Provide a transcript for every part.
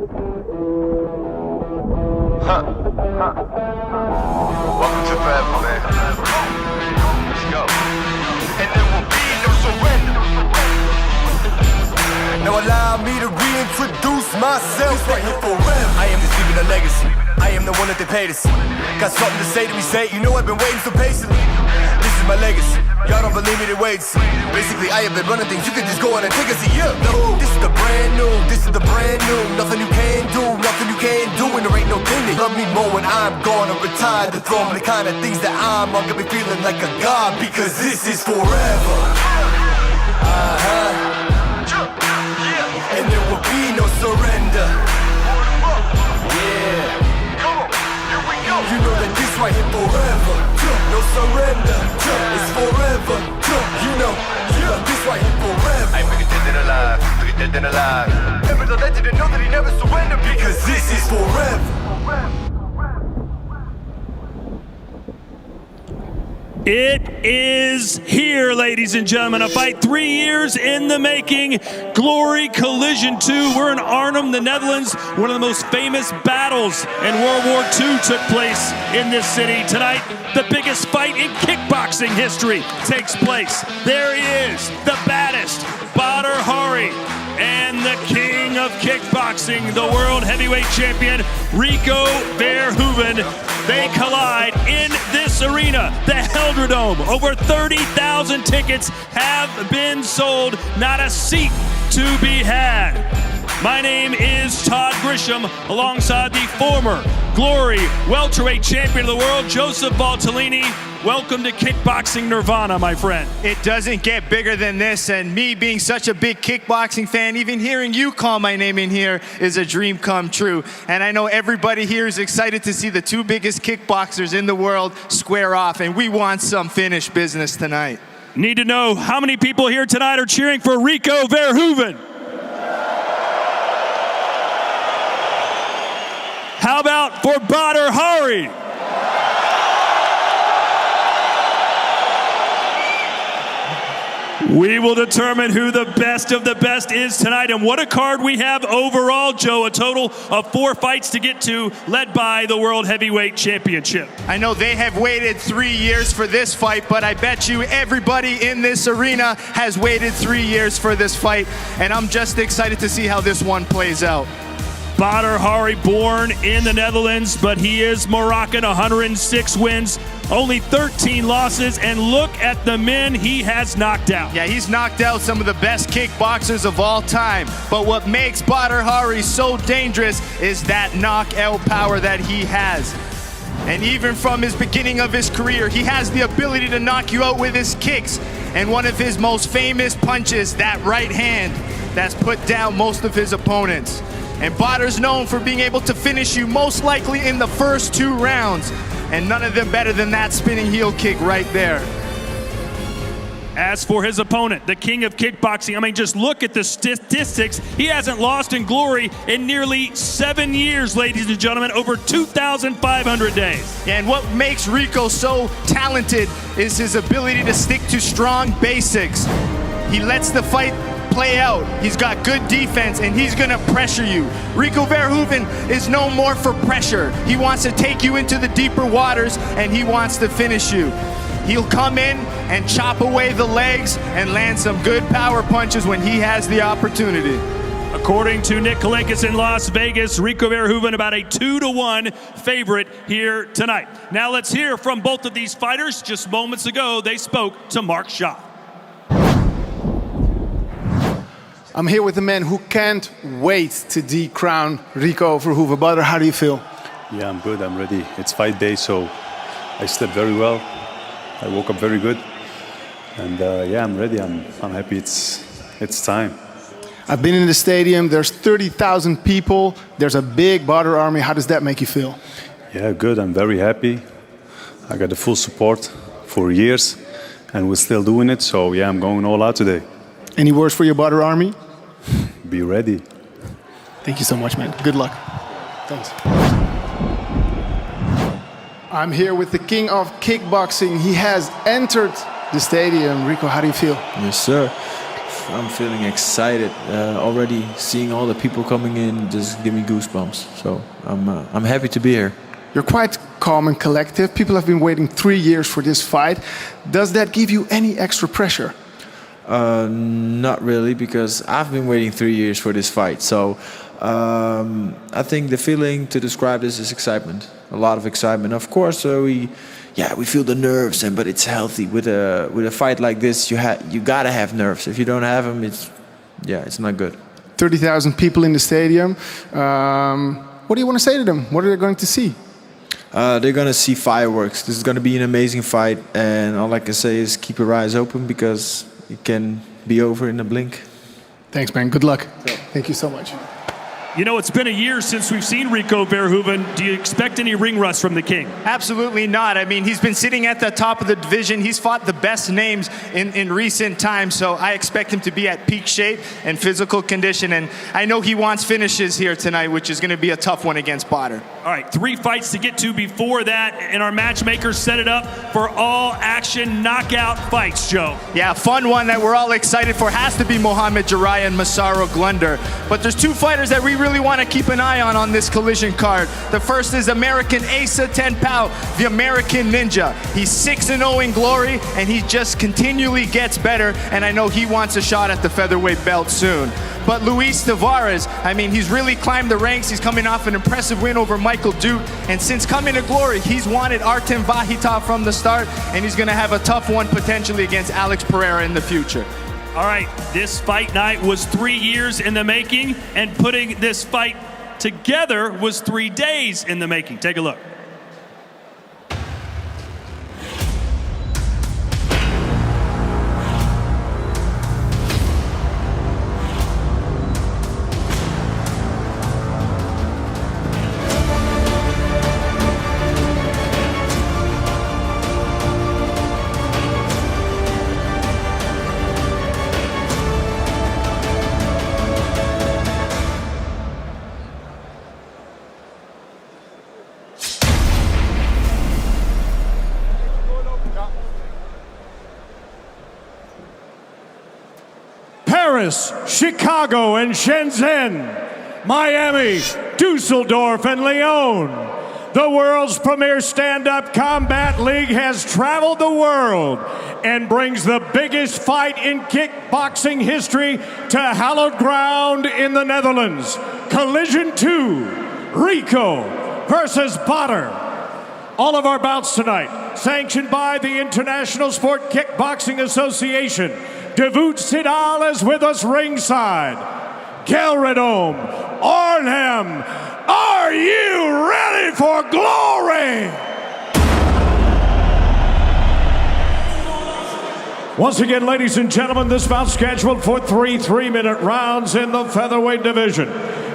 Welcome to Forever, man. Let's go. And there will be no surrender. Now allow me to reintroduce myself right here forever. I am just leaving a legacy. I am the one that they paid us. Got something to say to me, say, you know I've been waiting so patiently. This is my legacy. Y'all don't believe me, then wait. Basically, I have been running things. You can just go on and take a seat. Yeah. No, this is the brand new. This is the brand new. Nothing you can do, nothing you can't do, and there ain't no thing that love me more when I'm gone or retired. The throne, the kind of things that I'm gonna be feeling like a god because this is forever. And there will be no surrender. Yeah. You know that this right here forever. No surrender. It's forever. You know this right here forever. I make it dead and alive. Make it dead and alive. Never the legend and know that he never surrendered because this is forever. It is here, ladies and gentlemen. A fight 3 years in the making. Glory Collision 2. We're in Arnhem, the Netherlands. One of the most famous battles in World War II took place in this city. Tonight, the biggest fight in kickboxing history takes place. There he is, the baddest, Badr Hari, and the king of kickboxing, the world heavyweight champion, Rico Verhoeven. They collide in this arena, the Helder-Dome. Over 30,000 tickets have been sold, not a seat to be had. My name is Todd Grisham, alongside the former Glory welterweight champion of the world, Joseph Valtellini. Welcome to Kickboxing Nirvana, my friend. It doesn't get bigger than this, and me being such a big kickboxing fan, even hearing you call my name in here is a dream come true. And I know everybody here is excited to see the two biggest kickboxers in the world square off, and we want some finished business tonight. Need to know how many people here tonight are cheering for Rico Verhoeven? How about for Badr Hari? We will determine who the best of the best is tonight. And what a card we have overall, Joe. A total of 4 fights to get to, led by the World Heavyweight Championship. I know they have waited 3 years for this fight, but I bet you everybody in this arena has waited 3 years for this fight. And I'm just excited to see how this one plays out. Badr Hari, born in the Netherlands, but he is Moroccan, 106 wins, only 13 losses, and look at the men he has knocked out. Yeah, he's knocked out some of the best kickboxers of all time, but what makes Badr Hari so dangerous is that knockout power that he has. And even from his beginning of his career, he has the ability to knock you out with his kicks, and one of his most famous punches, that right hand, that's put down most of his opponents. And Badr's known for being able to finish you most likely in the first 2 rounds. And none of them better than that spinning heel kick right there. As for his opponent, the king of kickboxing, I mean, just look at the statistics. He hasn't lost in Glory in nearly 7 years, ladies and gentlemen, over 2,500 days. And what makes Rico so talented is his ability to stick to strong basics. He lets the fight play out. He's got good defense, and he's gonna pressure you. Rico Verhoeven is known more for pressure. He wants to take you into the deeper waters, and he wants to finish you. He'll come in and chop away the legs and land some good power punches when he has the opportunity. According to Nick Kalinkis in Las Vegas, Rico Verhoeven about a 2-1 favorite here tonight. Now let's hear from both of these fighters. Just moments ago, they spoke to Mark Schott. I'm here with a man who can't wait to decrown Rico Verhoeven. Badr, how do you feel? Yeah, I'm good. I'm ready. It's fight day, so I slept very well. I woke up very good, and yeah, I'm ready. I'm happy. It's time. I've been in the stadium. There's 30,000 people. There's a big Badr army. How does that make you feel? Yeah, good. I'm very happy. I got the full support for years, and we're still doing it. So yeah, I'm going all out today. Any words for your Badr army? Be ready. Thank you so much, man. Good luck. Thanks. I'm here with the king of kickboxing. He has entered the stadium. Rico, how do you feel? Yes, sir. I'm feeling excited. Already seeing all the people coming in just give me goosebumps. So I'm happy to be here. You're quite calm and collective. People have been waiting 3 years for this fight. Does that give you any extra pressure? Not really, because I've been waiting 3 years for this fight. So I think the feeling to describe this is excitement. A lot of excitement. Of course, we feel the nerves, but it's healthy. With a fight like this, you gotta have nerves. If you don't have them, it's not good. 30,000 people in the stadium. What do you want to say to them? What are they going to see? They're gonna see fireworks. This is gonna be an amazing fight, and all I can say is keep your eyes open, because it can be over in a blink. Thanks, man. Good luck. Thank you so much. You know, it's been a year since we've seen Rico Verhoeven. Do you expect any ring rust from the King? Absolutely not. I mean, he's been sitting at the top of the division. He's fought the best names in recent times, so I expect him to be at peak shape and physical condition, and I know he wants finishes here tonight, which is going to be a tough one against Badr. All right, 3 fights to get to before that, and our matchmakers set it up for all-action knockout fights, Joe. Yeah, fun one that we're all excited for has to be Mohamed Jarrah and Massaro Glunder. But there's 2 fighters that we really want to keep an eye on this collision card. The first is American Asa Tenpao, the American Ninja. He's 6-0 in Glory, and he just continually gets better, and I know he wants a shot at the featherweight belt soon. But Luis Tavares, I mean, he's really climbed the ranks. He's coming off an impressive win over Michael Dute. And since coming to Glory, he's wanted Artem Vahitov from the start, and he's going to have a tough one potentially against Alex Pereira in the future. All right, this fight night was 3 years in the making, and putting this fight together was 3 days in the making. Take a look. Paris, Chicago, and Shenzhen, Miami, Dusseldorf, and Lyon. The world's premier stand-up combat league has traveled the world and brings the biggest fight in kickboxing history to hallowed ground in the Netherlands. Collision 2, Rico versus Badr. All of our bouts tonight, sanctioned by the International Sport Kickboxing Association. Davut Sidal is with us ringside. Gelredome, Arnhem, are you ready for glory? Once again, ladies and gentlemen, this bout scheduled for 3 3-minute rounds in the featherweight division.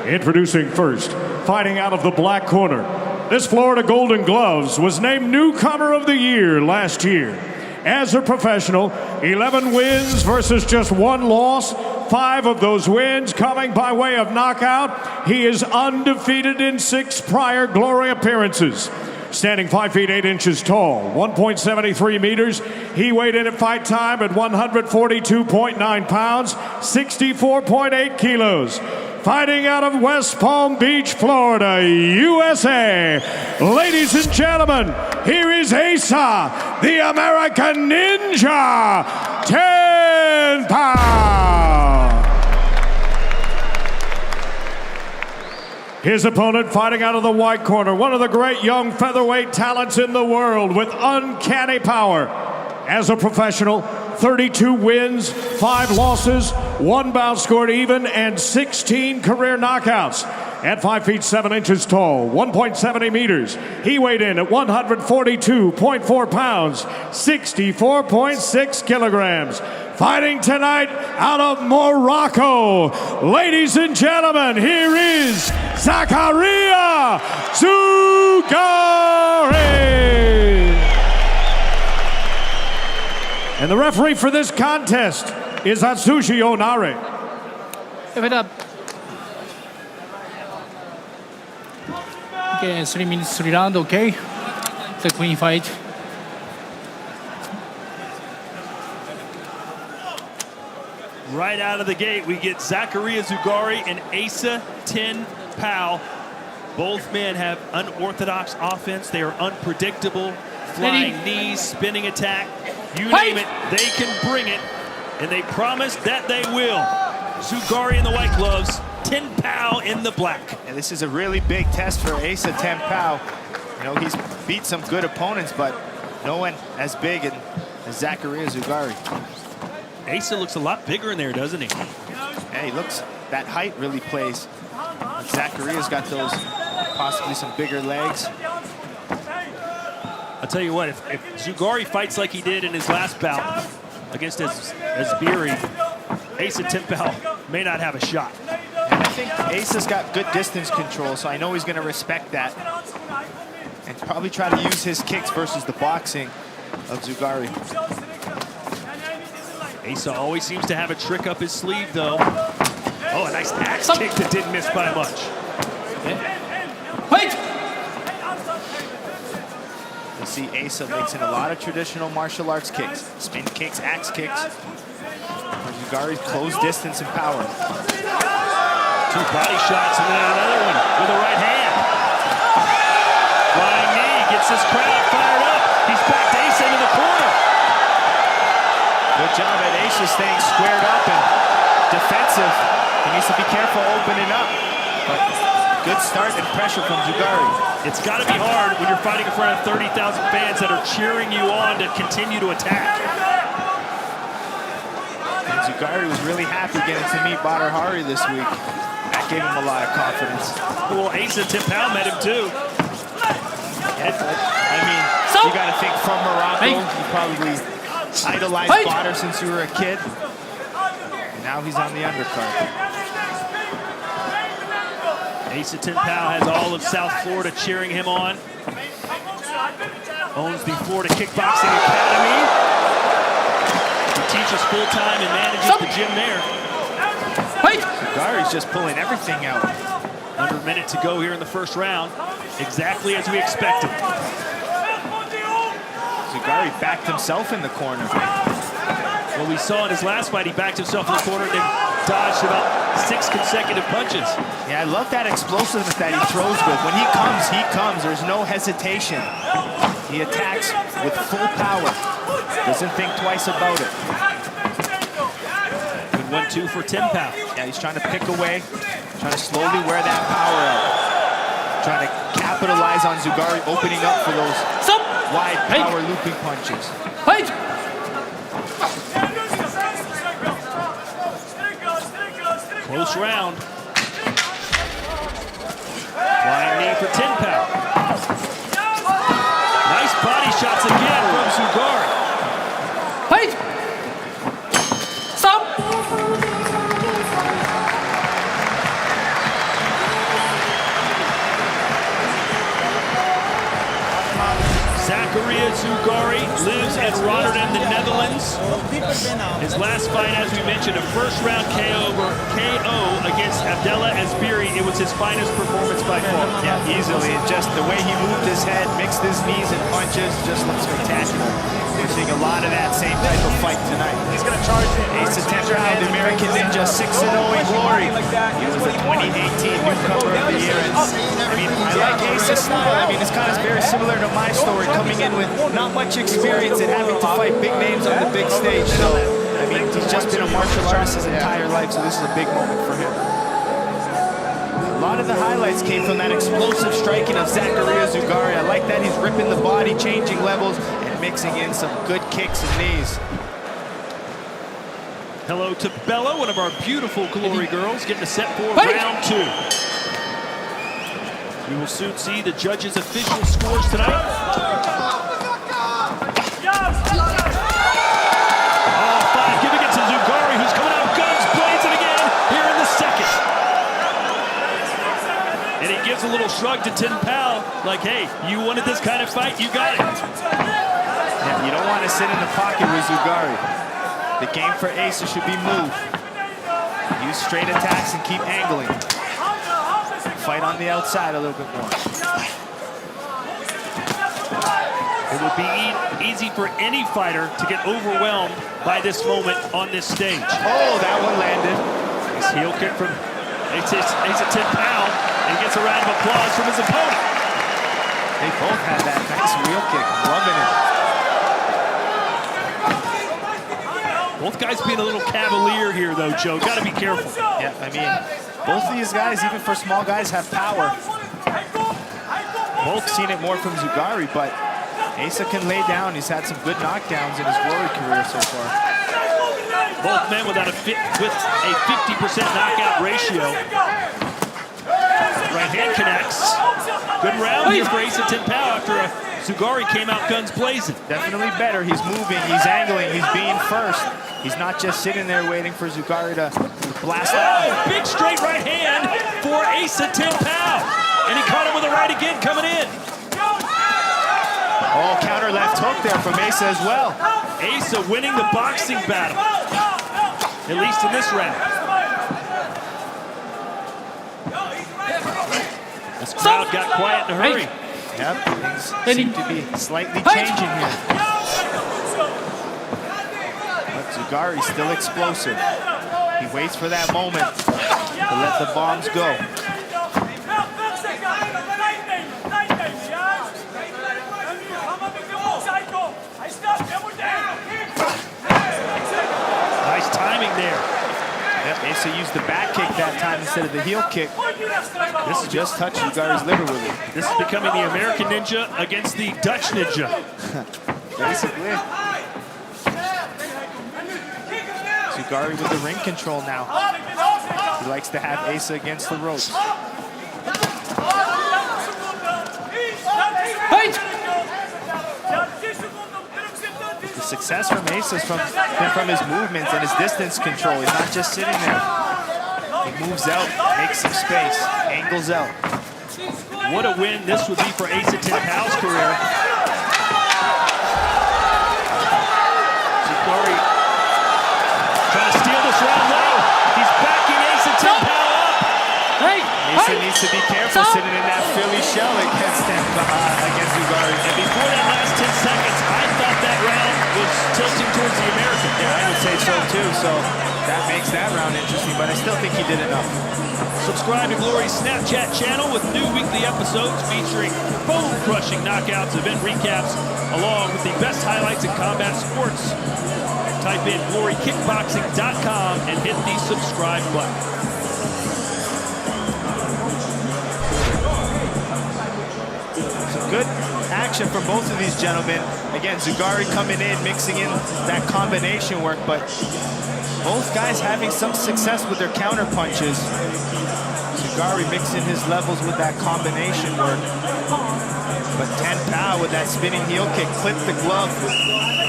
Introducing first, fighting out of the black corner. This Florida Golden Gloves was named Newcomer of the Year last year. As a professional, 11 wins versus just 1 loss. 5 of those wins coming by way of knockout. He is undefeated in 6 prior Glory appearances. Standing 5 feet 8 inches tall, 1.73 meters. He weighed in at fight time at 142.9 pounds, 64.8 kilos. Fighting out of West Palm Beach, Florida, USA. Ladies and gentlemen, here is Asa, the American Ninja, Tenpao. His opponent fighting out of the white corner, one of the great young featherweight talents in the world with uncanny power. As a professional, 32 wins, 5 losses, 1 bout scored even, and 16 career knockouts. At 5 feet 7 inches tall, 1.70 meters, he weighed in at 142.4 pounds, 64.6 kilograms. Fighting tonight out of Morocco. Ladies and gentlemen, here is Zakaria Zougari. And the referee for this contest is Atsushi Onare. Give it up. Okay, 3 minutes, 3 rounds, okay. It's a clean fight. Right out of the gate, we get Zakaria Zugari and Asa Tin Pao. Both men have unorthodox offense. They are unpredictable. Flying knees, spinning attack. You name it, they can bring it. And they promise that they will. Zugari in the white gloves, Tin Pao in the black. And this is a really big test for Asa Tin Pao. You know, he's beat some good opponents, but no one as big as Zakaria Zugari. Asa looks a lot bigger in there, doesn't he? Hey, looks, that height really plays. Zakaria's got those, possibly some bigger legs. I'll tell you what, if Zugari fights like he did in his last bout against Asbiri, Asa Tin Pao may not have a shot. And I think Asa's got good distance control, so I know he's going to respect that. And probably try to use his kicks versus the boxing of Zugari. Asa always seems to have a trick up his sleeve, though. Oh, a nice axe kick that didn't miss by much. Wait! You see Asa mixing a lot of traditional martial arts kicks. Spin kicks, axe kicks. Zugari's close distance and power. 2 body shots and then another one with a right hand. Flying knee gets this crowd fired up. He's backed Asa into the corner. Good job at Asa staying squared up and defensive. He needs to be careful opening up. But good start and pressure from Zugari. It's got to be hard when you're fighting in front of 30,000 fans that are cheering you on to continue to attack. And Zugari was really happy getting to meet Badr Hari this week. That gave him a lot of confidence. Well, Asa Tin Pao met him too. I mean, you got to think from Morocco, you probably idolized Badr since you were a kid. And now he's on the undercard. Asa Tin Pao has all of South Florida cheering him on. Owns the Florida Kickboxing Academy. He teaches full-time and manages the gym there. Zugari's just pulling everything out. Under a minute to go here in the first round. Exactly as we expected. Zugari backed himself in the corner. What we saw in his last fight, he backed himself in the corner and then dodged about 6 consecutive punches. Yeah, I love that explosiveness that he throws with. When he comes. There's no hesitation. He attacks with full power. Doesn't think twice about it. Good 1-2 for Tin Pao. Yeah, he's trying to pick away, trying to slowly wear that power out. Trying to capitalize on Zugari opening up for those wide power looping punches. Close round. Flying knee for Tin Pao. Nice body shots again from Zugari. Zakaria Zugari lives in Rotterdam, the Netherlands. His last fight, as we mentioned, a first-round KO against Abdallah Asbiri. It was his finest performance by far. Yeah, easily. And just the way he moved his head, mixed his knees and punches, just looked spectacular. You're seeing a lot of that same type of fight tonight. He's going to charge it. Asa Tin Pao, the American Ninja, 6-0 in glory. He was the 2018 newcomer of the year. And, I mean, I like Asa's style. I mean, it's kind of very similar to my story, coming in with not much experience and having to fight big names on the big stage. So, I mean, he's just been a martial artist his entire life, so this is a big moment for him. A lot of the highlights came from that explosive striking of Zakaria Zugari. I like that he's ripping the body, changing levels, and mixing in some good kicks and knees. Hello to Bella, one of our beautiful Glory girls, getting a set for round 2. We will soon see the judges' official scores tonight. Oh, 5, giving it to Zugari, who's coming out guns blazing again here in the second. And he gives a little shrug to Tin Pao, like, hey, you wanted this kind of fight, you got it. Yeah, you don't want to sit in the pocket with Zugari. The game for Asa should be move. Use straight attacks and keep angling. Fight on the outside a little bit more. It would be easy for any fighter to get overwhelmed by this moment on this stage. Oh, that one landed. Nice heel kick from Asa Tin Pao, and gets a round of applause from his opponent. They both had that nice wheel kick. Loving it. Both guys being a little cavalier here, though, Joe. Got to be careful. Yeah, I mean, both of these guys, even for small guys, have power. Both seen it more from Zugari, but Asa can lay down. He's had some good knockdowns in his Glory career so far. Both men with a 50% knockout ratio. Right hand connects. Good round here for Asa Tin Pao after Zugari came out guns blazing. Definitely better. He's moving, he's angling, he's being first. He's not just sitting there waiting for Zugari to blast out. Oh, big straight right hand for Asa Tin Pao. And he caught him with a right again coming in. Oh, counter left hook there from Asa as well. Asa winning the boxing battle, at least in this round. This crowd got quiet in a hurry. Yep, things seem to be slightly changing here. But Zugari's still explosive. He waits for that moment to let the bombs go. Nice timing there. Yep, Asa used the back kick that time instead of the heel kick. This just touched Zugari's liver with it. This is becoming the American Ninja against the Dutch Ninja. Basically. Zugari with the ring control now. He likes to have Asa against the ropes. The success from Asa has been from his movements and his distance control. He's not just sitting there. He moves out, makes some space, angles out. What a win this would be for Asa Tin Pao's career. Zugari trying to steal this round low. He's backing Asa Tin Pao up. Asa needs to be careful sitting in that Philly shell against Zugari. And before that last 10 seconds, I thought that round was tilting towards the American. Yeah, I would say so too. So that makes that round interesting, but I still think he did enough. Subscribe to Glory's Snapchat channel with new weekly episodes featuring bone-crushing knockouts, event recaps, along with the best highlights in combat sports. Type in glorykickboxing.com and hit the subscribe button. Some good action from both of these gentlemen. Again, Zugari coming in, mixing in that combination work, but both guys having some success with their counter punches. Zugari mixing his levels with that combination work. But Tin Pao with that spinning heel kick clipped the glove,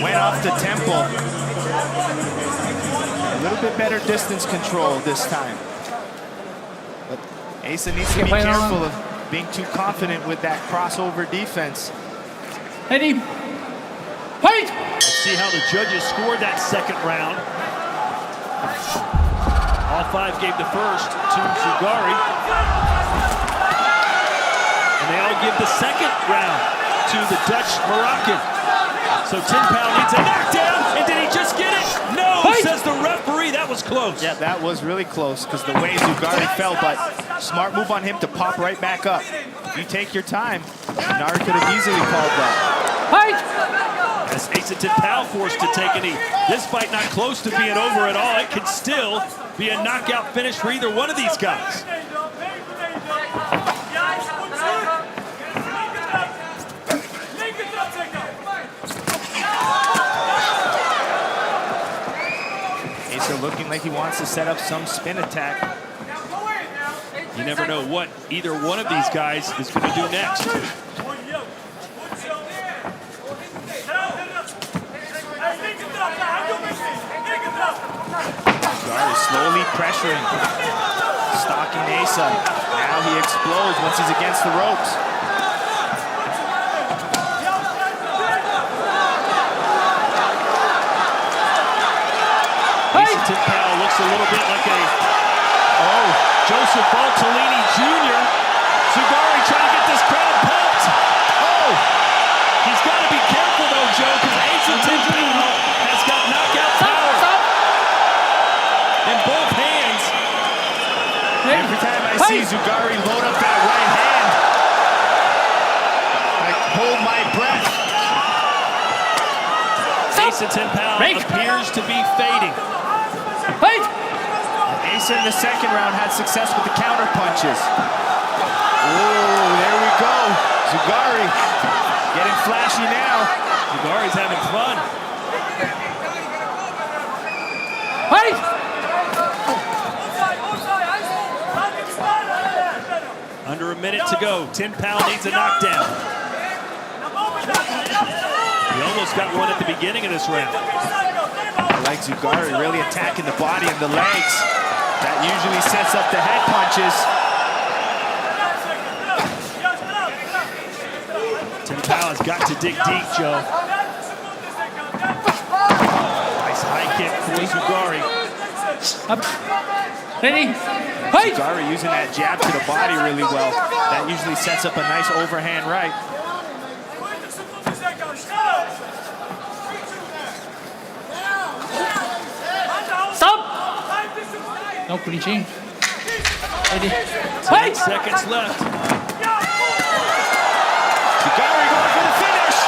went off the temple. A little bit better distance control this time. But Asa needs to be careful of being too confident with that crossover defense. Ready? Fight! Let's see how the judges scored that second round. All five gave the first to Zugari. And they all give the second round to the Dutch Moroccan. So Tin Pao needs a knockdown, and did he just get it? No, says the referee. That was close. Yeah, that was really close because the way Zugari fell, but smart move on him to pop right back up. If you take your time, Nari could have easily called that. Fight! As Asa Tin Pao forced to take a knee. This fight not close to being over at all. It could still be a knockout finish for either one of these guys. Asa looking like he wants to set up some spin attack. You never know what either one of these guys is going to do next. Zugari slowly pressuring, stalking Asa. Now he explodes once he's against the ropes. Asa Tin Pao looks a little bit like Joseph Valtellini Jr. Zugari trying to get this crowd pumped. He's got to be careful though, Joe, because Asa Tinpao has got knockout power in both hands. Every time I see Zugari load up that right hand, I hold my breath. Asa Tinpao appears to be fading. Asa in the second round had success with the counter punches. Oh, there we go. Zugari getting flashy now. Zugari's having fun. Under a minute to go. Tinpao needs a knockdown. He almost got one at the beginning of this round. I like Zugari really attacking the body and the legs. That usually sets up the head punches. Tinpao has got to dig deep, Joe. Nice high kick for Zugari. Ready? Zugari using that jab to the body really well. That usually sets up a nice overhand right. No clinching. Ready? 10 seconds left. Zugari going for the finish.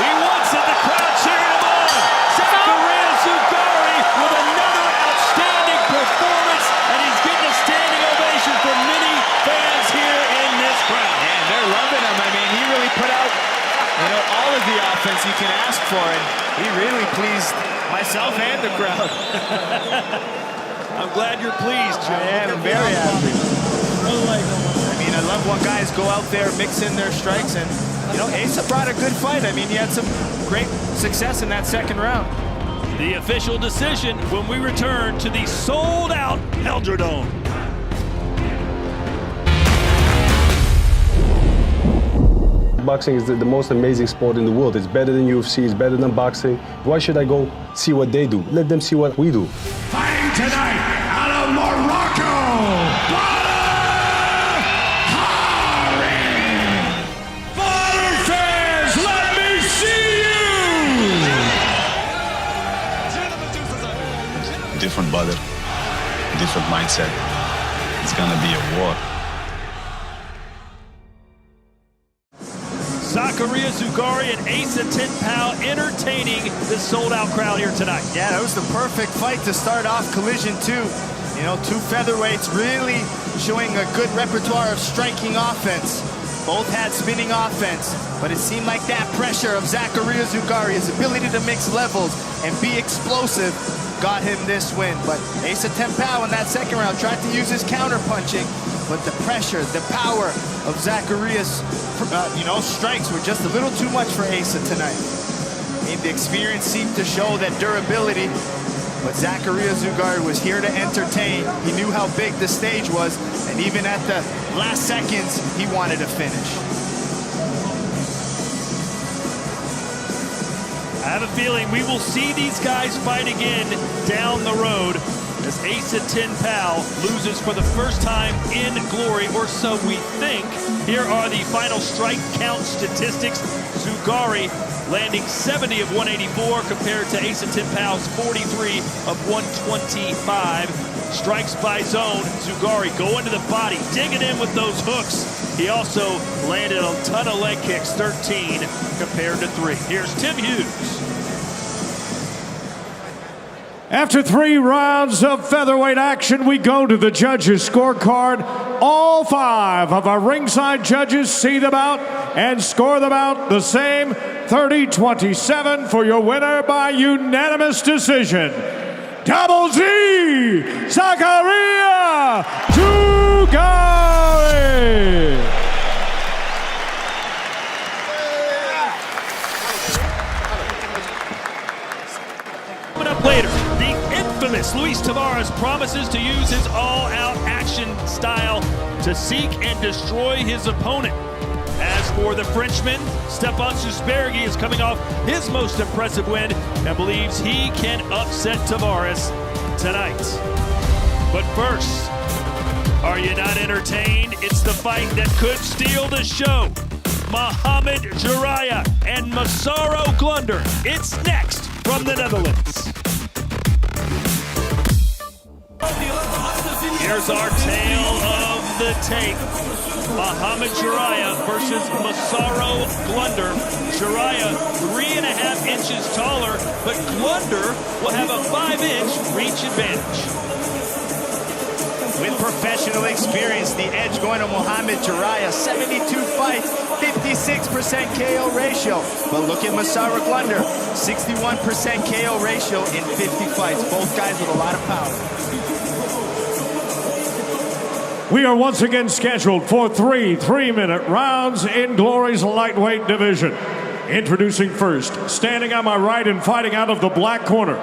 He wants it. The crowd cheering him on. Zakaria Zugari with another outstanding performance, and he's getting a standing ovation from many fans here in this crowd. And they're loving him. I mean, he really put out, all of the offense you can ask for, and he really pleased myself and the crowd. I'm glad you're pleased, Joe. I am very happy. I mean, I love when guys go out there, mix in their strikes, and, Asa brought a good fight. I mean, he had some great success in that second round. The official decision when we return to the sold-out Eldredome. Boxing is the most amazing sport in the world. It's better than UFC, it's better than boxing. Why should I go see what they do? Let them see what we do. Fighting tonight out of Morocco, Badr Hari. Badr fans, let me see you. Different Badr, different mindset. It's gonna be a war. Zakaria Zugari and Asa Tinpao entertaining this sold-out crowd here tonight. Yeah, that was the perfect fight to start off Collision 2. Two featherweights really showing a good repertoire of striking offense. Both had spinning offense, but it seemed like that pressure of Zakaria Zugari, his ability to mix levels and be explosive, got him this win. But Asa Tinpao in that second round tried to use his counter punching, but the pressure, the power of Zakaria's strikes were just a little too much for Asa tonight. The experience seemed to show that durability, but Zakaria Zugari was here to entertain. He knew how big the stage was, and even at the last seconds, he wanted to finish. I have a feeling we will see these guys fight again down the road as Asa Tinpao loses for the first time in Glory, or so we think. Here are the final strike count statistics. Zugari landing 70 of 184 compared to Asa Tinpao's 43 of 125. Strikes by zone. Zugari going to the body, digging in with those hooks. He also landed a ton of leg kicks, 13 compared to 3. Here's Tim Hughes. After 3 rounds of featherweight action, we go to the judges' scorecard. All 5 of our ringside judges see them out and score them out the same, 30-27 for your winner by unanimous decision. Double Z, Zakaria Zugari. Coming up later, the infamous Luis Tavares promises to use his all-out action style to seek and destroy his opponent. As for the Frenchman, Stefan Susbergi is coming off his most impressive win and believes he can upset Tavares tonight. But first, are you not entertained? It's the fight that could steal the show. Mohamed Jiraiya and Massaro Glunder. It's next from the Netherlands. Here's our tale of the tape. Mohamed Jiraiya versus Massaro Glunder. Jiraiya 3.5 inches taller, but Glunder will have a 5-inch reach advantage. With professional experience, the edge going to Mohamed Jiraiya. 72 fights, 56% KO ratio. But look at Massaro Glunder, 61% KO ratio in 50 fights. Both guys with a lot of power. We are once again scheduled for 3 3-minute rounds in Glory's lightweight division. Introducing first, standing on my right and fighting out of the black corner.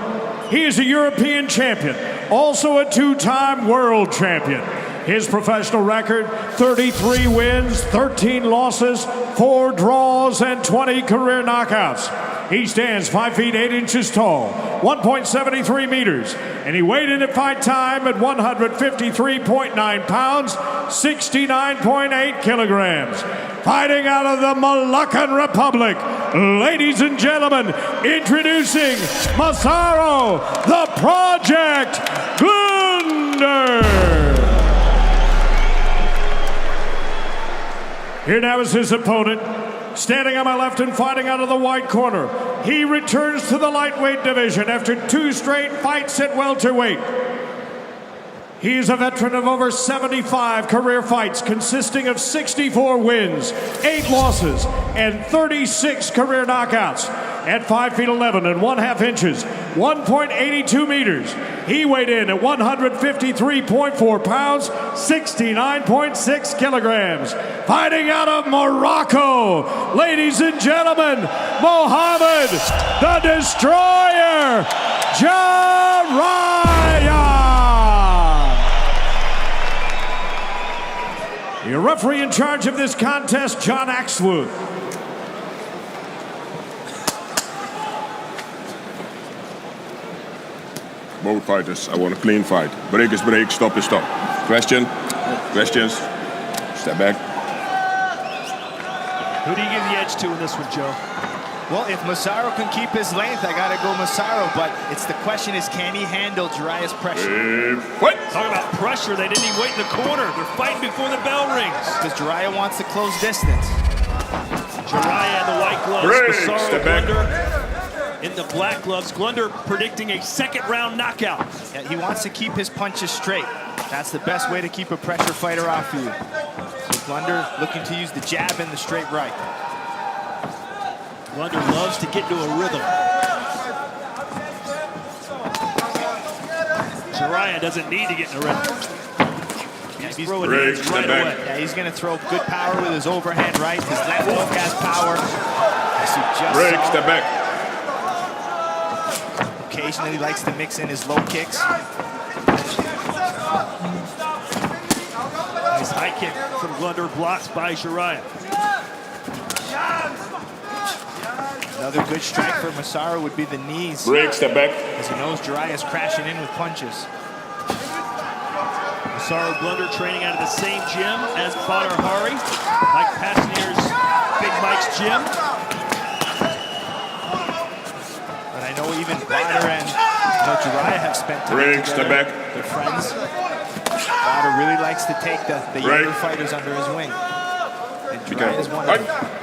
He is a European champion, also a 2-time world champion. His professional record, 33 wins, 13 losses, 4 draws, and 20 career knockouts. He stands 5 feet 8 inches tall, 1.73 meters, and he weighed in at fight time at 153.9 pounds, 69.8 kilograms. Fighting out of the Moluccan Republic, ladies and gentlemen, introducing Massaro, the Project Glunder. Here now is his opponent. Standing on my left and fighting out of the white corner, he returns to the lightweight division after 2 straight fights at welterweight. He is a veteran of over 75 career fights, consisting of 64 wins, 8 losses, and 36 career knockouts. At 5 feet 11 and 1/2 inches, 1.82 meters, he weighed in at 153.4 pounds, 69.6 kilograms. Fighting out of Morocco, ladies and gentlemen, Mohamed the Destroyer Jiraiya. Your referee in charge of this contest, John Axwood. Both fighters, I want a clean fight. Break is break, stop is stop. Question? Questions? Step back. Who do you give the edge to in this one, Joe? Well, if Massaro can keep his length, I gotta go Massaro, but the question is, can he handle Jiraiya's pressure? What? Talk about pressure, they didn't even wait in the corner. They're fighting before the bell rings. Because Jiraiya wants to close distance. Jiraiya in the white gloves, Break, Massaro step back. Glunder in the black gloves. Glunder predicting a 2nd-round knockout. Yeah, he wants to keep his punches straight. That's the best way to keep a pressure fighter off you. So Glunder looking to use the jab and the straight right. Glunder loves to get into a rhythm. Jiraiya doesn't need to get in a rhythm. He's throwing hands right away. Yeah, he's going to throw good power with his overhand right. His left hook has power. As you just Break, saw. step back. Occasionally he likes to mix in his low kicks. Nice high kick from Glunder, blocked by Jiraiya. Another good strike for Massaro would be the knees. Break, step back. As he knows Jiraiya's crashing in with punches. Massaro Glunder training out of the same gym as Badr Hari, Mike Passnier's Big Mike's gym. But I know even Badr and Jiraiya have spent time Break, together. step back. They're friends. Badr really likes to take the younger fighters under his wing. And Jiraiya's one of them.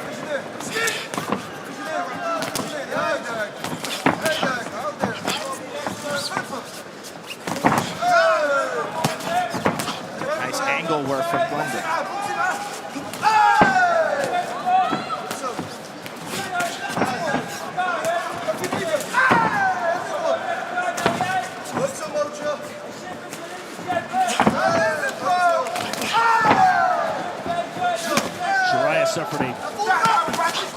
Nice angle work from Glunder. Jiraiya suffered a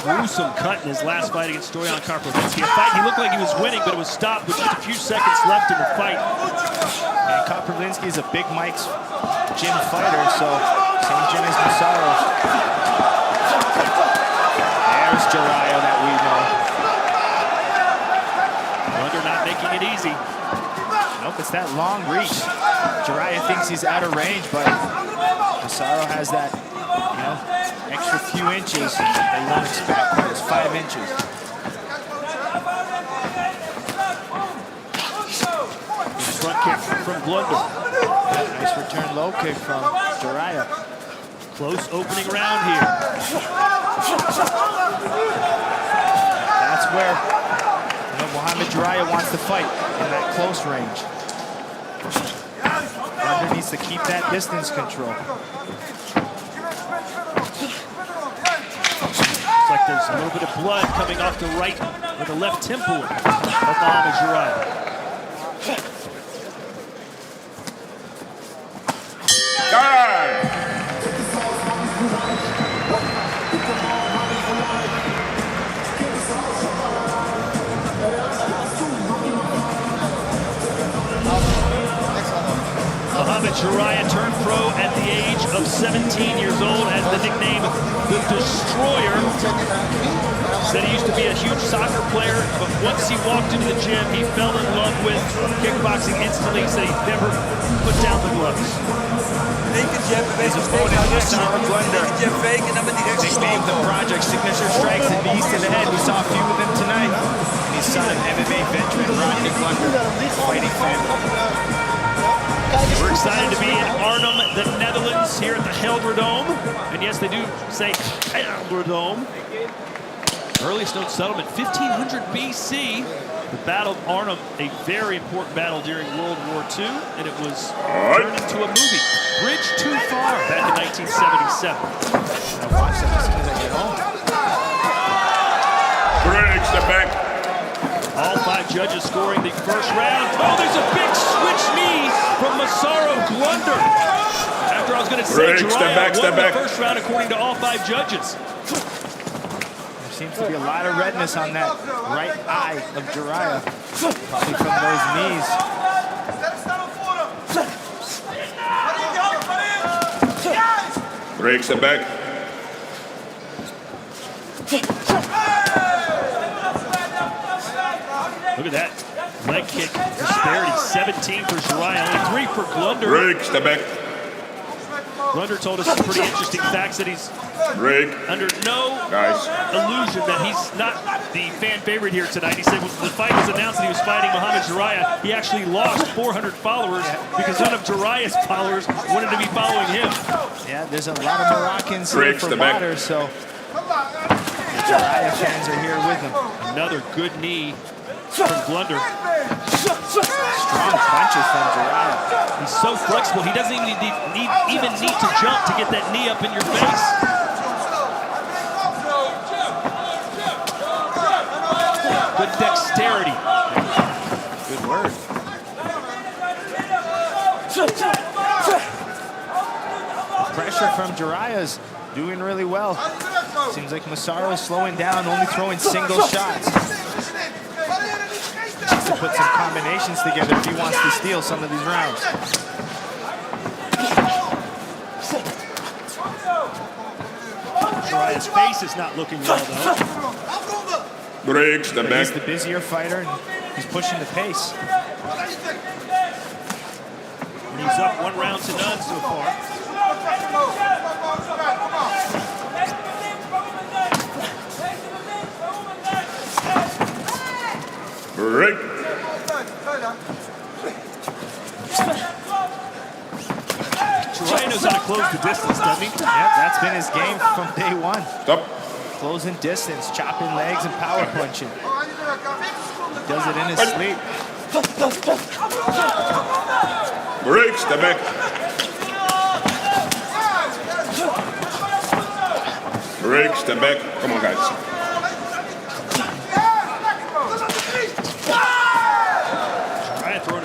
gruesome cut in his last fight against Stojan Karpovinsky. A fight he looked like he was winning, but it was stopped with just a few seconds left in the fight. And Karpovinsky is a Big Mike's gym fighter, so same gym as Massaro. There's Jiraiya that we know. Glunder not making it easy. Nope, it's that long reach. Jiraiya thinks he's out of range, but Massaro has that, extra few inches that you don't expect. It's 5 inches. Front kick from Glunder. Nice return low kick from Jiraiya. Close opening round here. That's where Mohamed Jiraiya wants to fight, in that close range. Glunder needs to keep that distance control. Looks like there's a little bit of blood coming off the right or the left temple of Mohamed Jiraiya. Mohamed Jiraiya turned pro at the age of 17 years old, has the nickname The Destroyer. Said he used to be a huge soccer player, but once he walked into the gym, he fell in love with kickboxing instantly. He said he never put down the gloves. His opponent, Mossaro Glunder, nicknamed the Project Signature Strikes and knees to the head. We saw a few of them tonight. And he's son of MMA veteran Rodney Glunder, fighting family. We're excited to be in Arnhem, the Netherlands, here at the Helderdome. And yes, they do say Helderdome. Earliest known settlement, 1500 BC. The Battle of Arnhem, a very important battle during World War II, and it was turned into a movie, Bridge Too Far, back in 1977. Now watch them as soon as I get home. Break, step back. All 5 judges scoring the first round. Oh, there's a big switch knee from Mossaro Glunder. After I was going to say Jiraiya won the first round according to all 5 judges. There seems to be a lot of redness on that right eye of Jiraiya, probably from those knees. Break, step back. Look at that. Leg kick disparity. 17 for Jiraiya, only 3 for Glunder. Break, step back. Glunder told us some pretty interesting facts that he's under no illusion that he's not the fan favorite here tonight. He said when the fight was announced that he was fighting Mohamed Jiraiya, he actually lost 400 followers because none of Jiraiya's followers wanted to be following him. Yeah, there's a lot of Moroccans here for Badr, so the Jiraiya fans are here with him. Another good knee from Glunder. Strong punches from Jiraiya. He's so flexible. He doesn't even need to jump to get that knee up in your face. Good dexterity. Good word. Pressure from Jiraiya is doing really well. Seems like Mossaro is slowing down, only throwing single shots. Needs to put some combinations together if he wants to steal some of these rounds. Jiraiya's face is not looking well, though. Break, step back. He's the busier fighter, and he's pushing the pace. And he's up 1 round to none so far. Break. Jiraiya knows how to close the distance, doesn't he? Yep, that's been his game from day one. Stop. Closing distance, chopping legs, and power punching. He does it in his sleep. Break, step back. Break, step back. Come on, guys.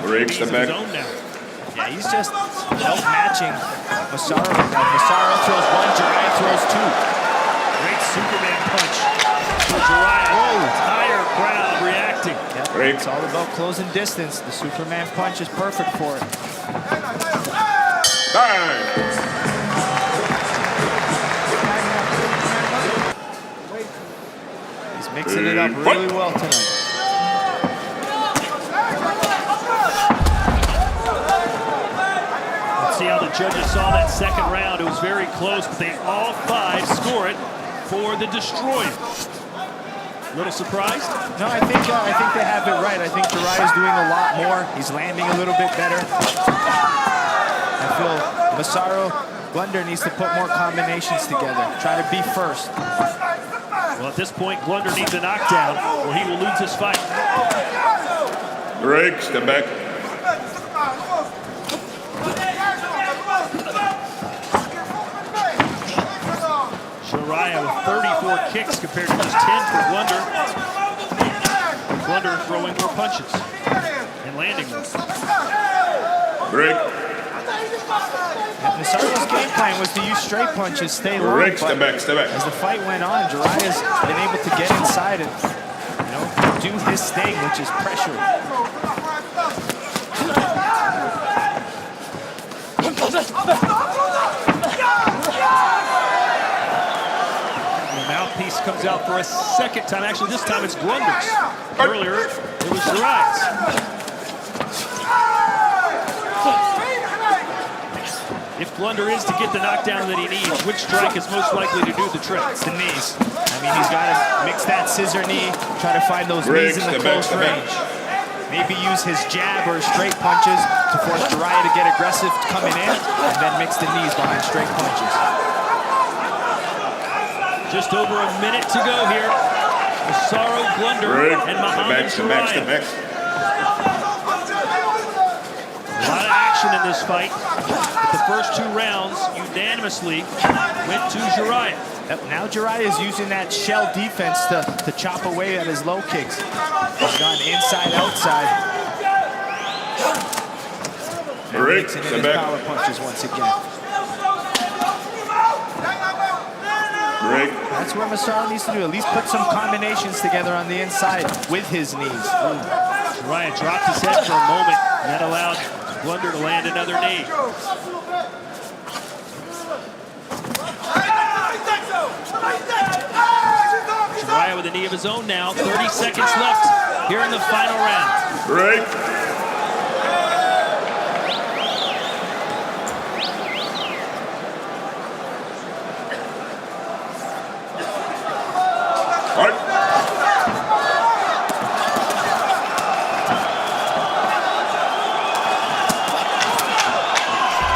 Break, step back. Yeah, he's just outmatching Mossaro. Mossaro throws 1, Jiraiya throws 2. Great Superman punch for Jiraiya. Entire crowd reacting. Yep, it's all about closing distance. The Superman punch is perfect for it. Bang. He's mixing it up really well tonight. Let's see how the judges saw that second round. It was very close, but they all five score it for the Destroyer. Little surprised? No, I think they have it right. I think Jiraiya's doing a lot more. He's landing a little bit better. I feel Masaru Glunder needs to put more combinations together. Try to be first. Well, at this point, Glunder needs a knockdown or he will lose his fight. Break, step back. Jiraiya with 34 kicks compared to just 10 for Glunder. Glunder throwing more punches and landing more. Break. Masaru's game plan was to use straight punches, stay long. Break, step back, step back. As the fight went on, Jiraiya's been able to get inside and, you know, do his thing, which is pressure. Mouthpiece comes out for a second time. Actually, this time it's Glunder's. Earlier, it was Jiraiya's. If Glunder is to get the knockdown that he needs, which strike is most likely to do the trick? It's the knees. I mean, he's got to mix that scissor knee, try to find those knees in the close range. Maybe use his jab or straight punches to force Jiraiya to get aggressive coming in, and then mix the knees behind straight punches. Just over a minute to go here. Masaru Glunder and Muhammad Jiraiya. A lot of action in this fight. But the first two rounds unanimously went to Jiraiya. Now Jiraiya is using that shell defense to chop away at his low kicks. He's gone inside, outside. And mixing in his power punches once again. Break. That's what Masaru needs to do. At least put some combinations together on the inside with his knees. Jiraiya dropped his head for a moment, and that allowed Glunder to land another knee. Jiraiya with a knee of his own now. 30 seconds left here in the final round. Break. Fight.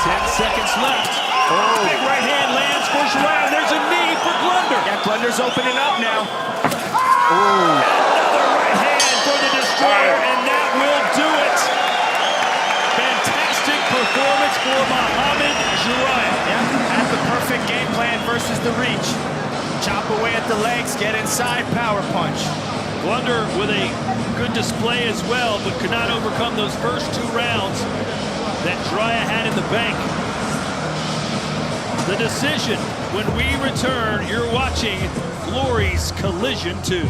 10 seconds left. Oh, big right hand lands for Jiraiya. There's a knee for Glunder. Yeah, Glunder's opening up now. Another right hand for the Destroyer, and that will do it. Fantastic performance for Muhammad Jiraiya. Yeah, had the perfect game plan versus the reach. Chop away at the legs, get inside, power punch. Glunder with a good display as well, but could not overcome those first two rounds that Jiraiya had in the bank. The decision when we return. You're watching Glory's Collision 2.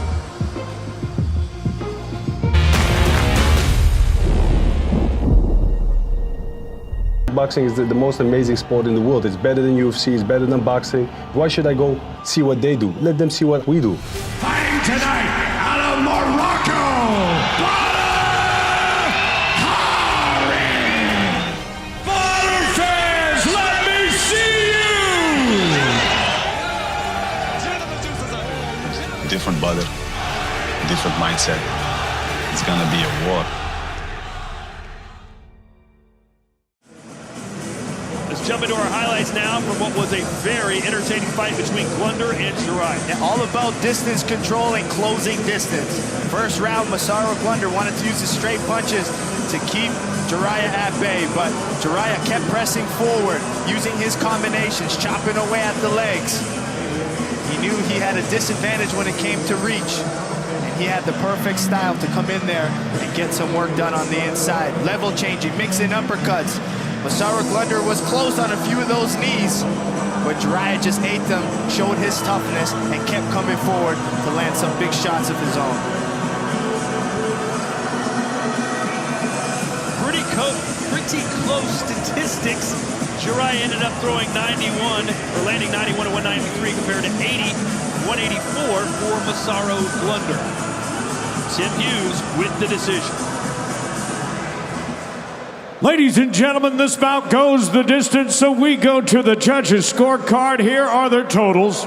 Boxing is the most amazing sport in the world. It's better than UFC, it's better than boxing. Why should I go see what they do? Let them see what we do. Fighting tonight out of Morocco, Badr Hari! Badr fans, let me see you! Different Badr, different mindset. It's gonna be a war. Let's jump into our highlights now from what was a very entertaining fight between Glunder and Jiraiya. Yeah, all about distance control and closing distance. First round, Masaru Glunder wanted to use his straight punches to keep Jiraiya at bay, but Jiraiya kept pressing forward, using his combinations, chopping away at the legs. He knew he had a disadvantage when it came to reach, and he had the perfect style to come in there and get some work done on the inside. Level changing, mixing uppercuts. Masaru Glunder was close on a few of those knees, but Jiraiya just ate them, showed his toughness, and kept coming forward to land some big shots of his own. Pretty close statistics. Jiraiya ended up throwing 91, or landing 91 at 193 compared to 80, 184 for Masaru Glunder. Tim Hughes with the decision. Ladies and gentlemen, this bout goes the distance, so we go to the judges' scorecard. Here are their totals.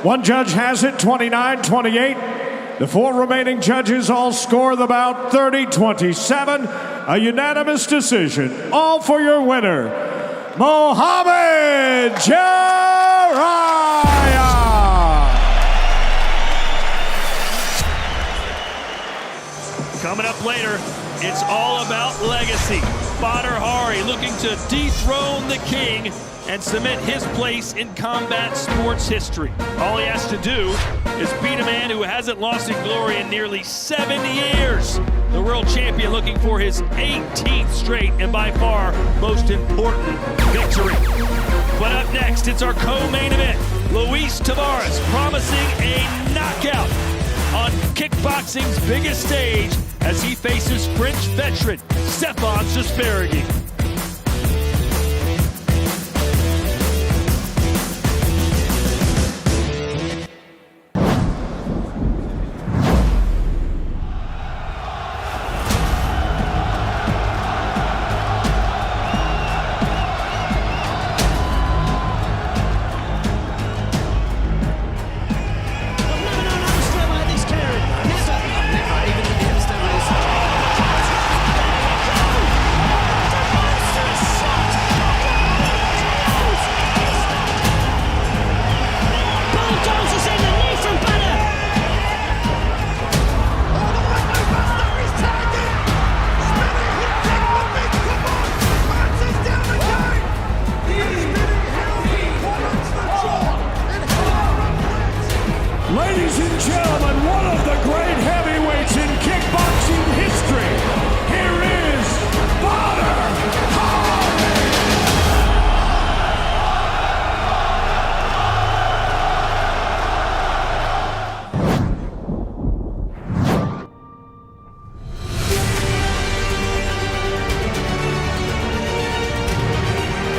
One judge has it 29-28. The four remaining judges all score the bout 30-27. A unanimous decision. All for your winner, Mohamed Jarrah. Coming up later, it's all about legacy. Badr Hari looking to dethrone the king and cement his place in combat sports history. All he has to do is beat a man who hasn't lost in glory in nearly 7 years. The world champion looking for his 18th straight and by far most important victory. But up next, it's our co-main event. Luis Tavares promising a knockout on kickboxing's biggest stage as he faces French veteran Stefan Susperregui. Ladies and gentlemen, one of the great heavyweights in kickboxing history. Here is Badr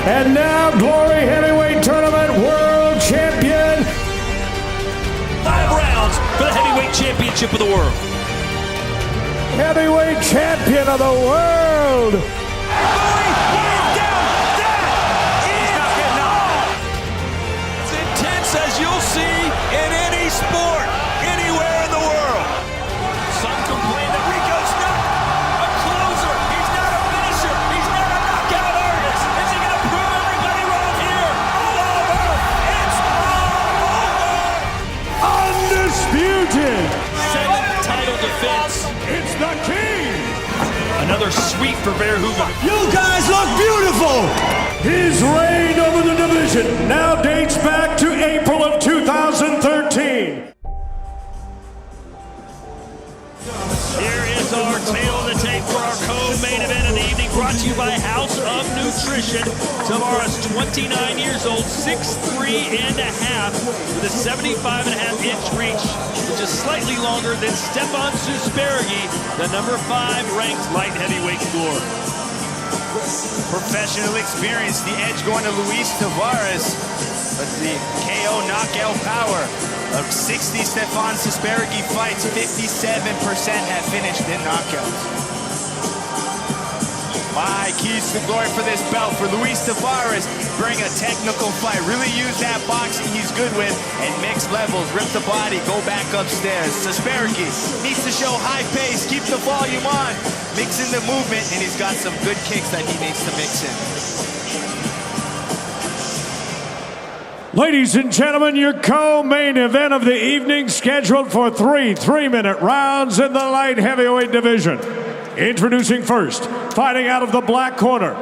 And now, Glory Heavyweight Tournament World Champion. 5 rounds for the heavyweight championship of the world. Heavyweight champion of the world. It's intense as you'll see in any sport, anywhere in the world. Some complain that Rico's not a closer. He's not a finisher. He's not a knockout artist. Is he going to prove everybody wrong here? All over. It's all over. Undisputed. Second title defense. It's the king. Another sweep for Verhoeven. You guys look beautiful. His reign over the division now dates back to April of 2013. Here is our tail of the tape for our co-main event of the evening, brought to you by House of Nutrition. Tavares, 29 years old, 6'3.5", with a 75.5-inch reach, which is slightly longer than Stefan Susperregui, the number 5 ranked light heavyweight scorer. Professional experience, the edge going to Luis Tavares, but the KO knockout power of 60 Stefan Susperregui fights, 57% have finished in knockouts. My keys to glory for this bout for Luis Tavares: bring a technical fight, really use that boxing he's good with, and mix levels, rip the body, go back upstairs. Susperregui needs to show high pace, keep the volume on, mix in the movement, and he's got some good kicks that he needs to mix in. Ladies and gentlemen, your co-main event of the evening, scheduled for 3 3-minute rounds in the light heavyweight division. Introducing first, fighting out of the black corner.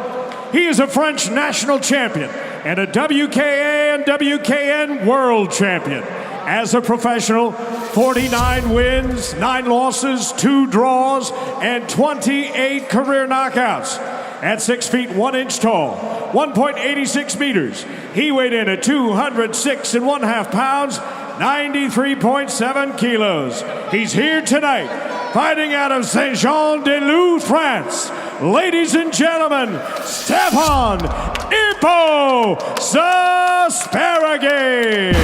He is a French national champion and a WKA and WKN world champion. As a professional, 49 wins, 9 losses, 2 draws, and 28 career knockouts. At 6 feet 1 inch tall, 1.86 meters, he weighed in at 206.5 pounds, 93.7 kilos. He's here tonight, fighting out of Saint-Jean-de-Luz, France. Ladies and gentlemen, Stefan Ipo Susperregui.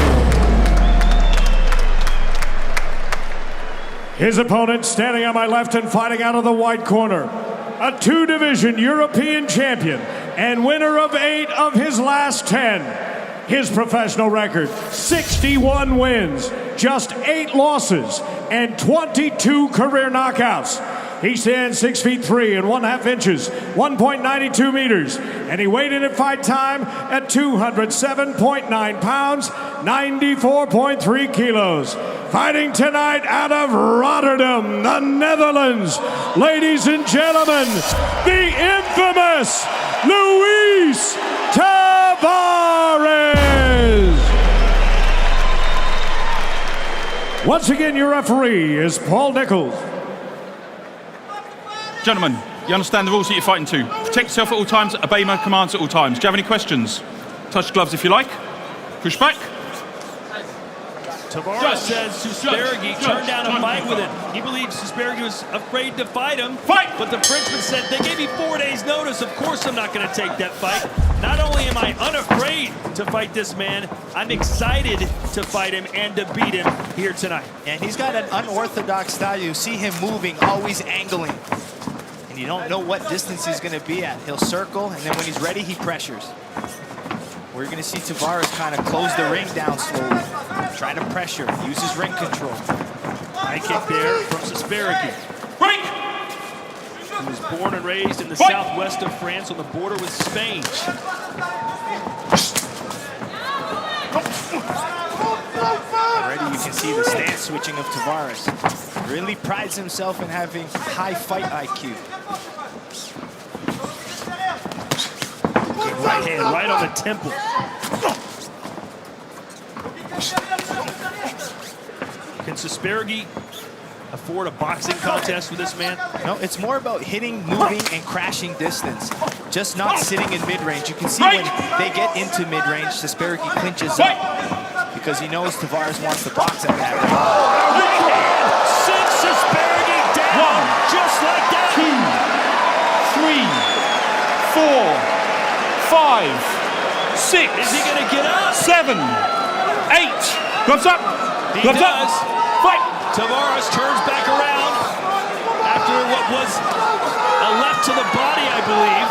His opponent standing on my left and fighting out of the white corner. a two-division European champion and winner of 8 of his last 10. His professional record, 61 wins, just 8 losses, and 22 career knockouts. He stands 6 feet 3 and 1/2 inches, 1.92 meters, and he weighed in at fight time at 207.9 pounds, 94.3 kilos. Fighting tonight out of Rotterdam, the Netherlands, ladies and gentlemen, the infamous Luis Tavares. Once again, your referee is Paul Nichols. Gentlemen, you understand the rules that you're fighting to. Protect yourself at all times, obey my commands at all times. Do you have any questions? Touch gloves if you like. Push back. Tavares says Suspergi turned down a fight with him. He believes Suspergi was afraid to fight him. But the Frenchman said, they gave me 4 days notice. Of course I'm not going to take that fight. Not only am I unafraid to fight this man, I'm excited to fight him and to beat him here tonight. And he's got an unorthodox style. You see him moving, always angling. And you don't know what distance he's going to be at. He'll circle, and then when he's ready, he pressures. We're going to see Tavares kind of close the ring down slowly. Trying to pressure, use his ring control. High kick there from Suspergi. He was born and raised in the southwest of France on the border with Spain. Already you can see the stance switching of Tavares. Really prides himself in having high fight IQ. Right hand right on the temple. Can Suspergi afford a boxing contest with this man? No, it's more about hitting, moving, and crashing distance. Just not sitting in mid-range. You can see when they get into mid-range, Suspergi clinches up because he knows Tavares wants to box at that range. Right hand sends Suspergi down just like that. 2, 3, 4, 5, 6. Is he going to get up? 7, 8. Gloves up. He Gloves does. up. Fight. Tavares turns back around after what was a left to the body, I believe.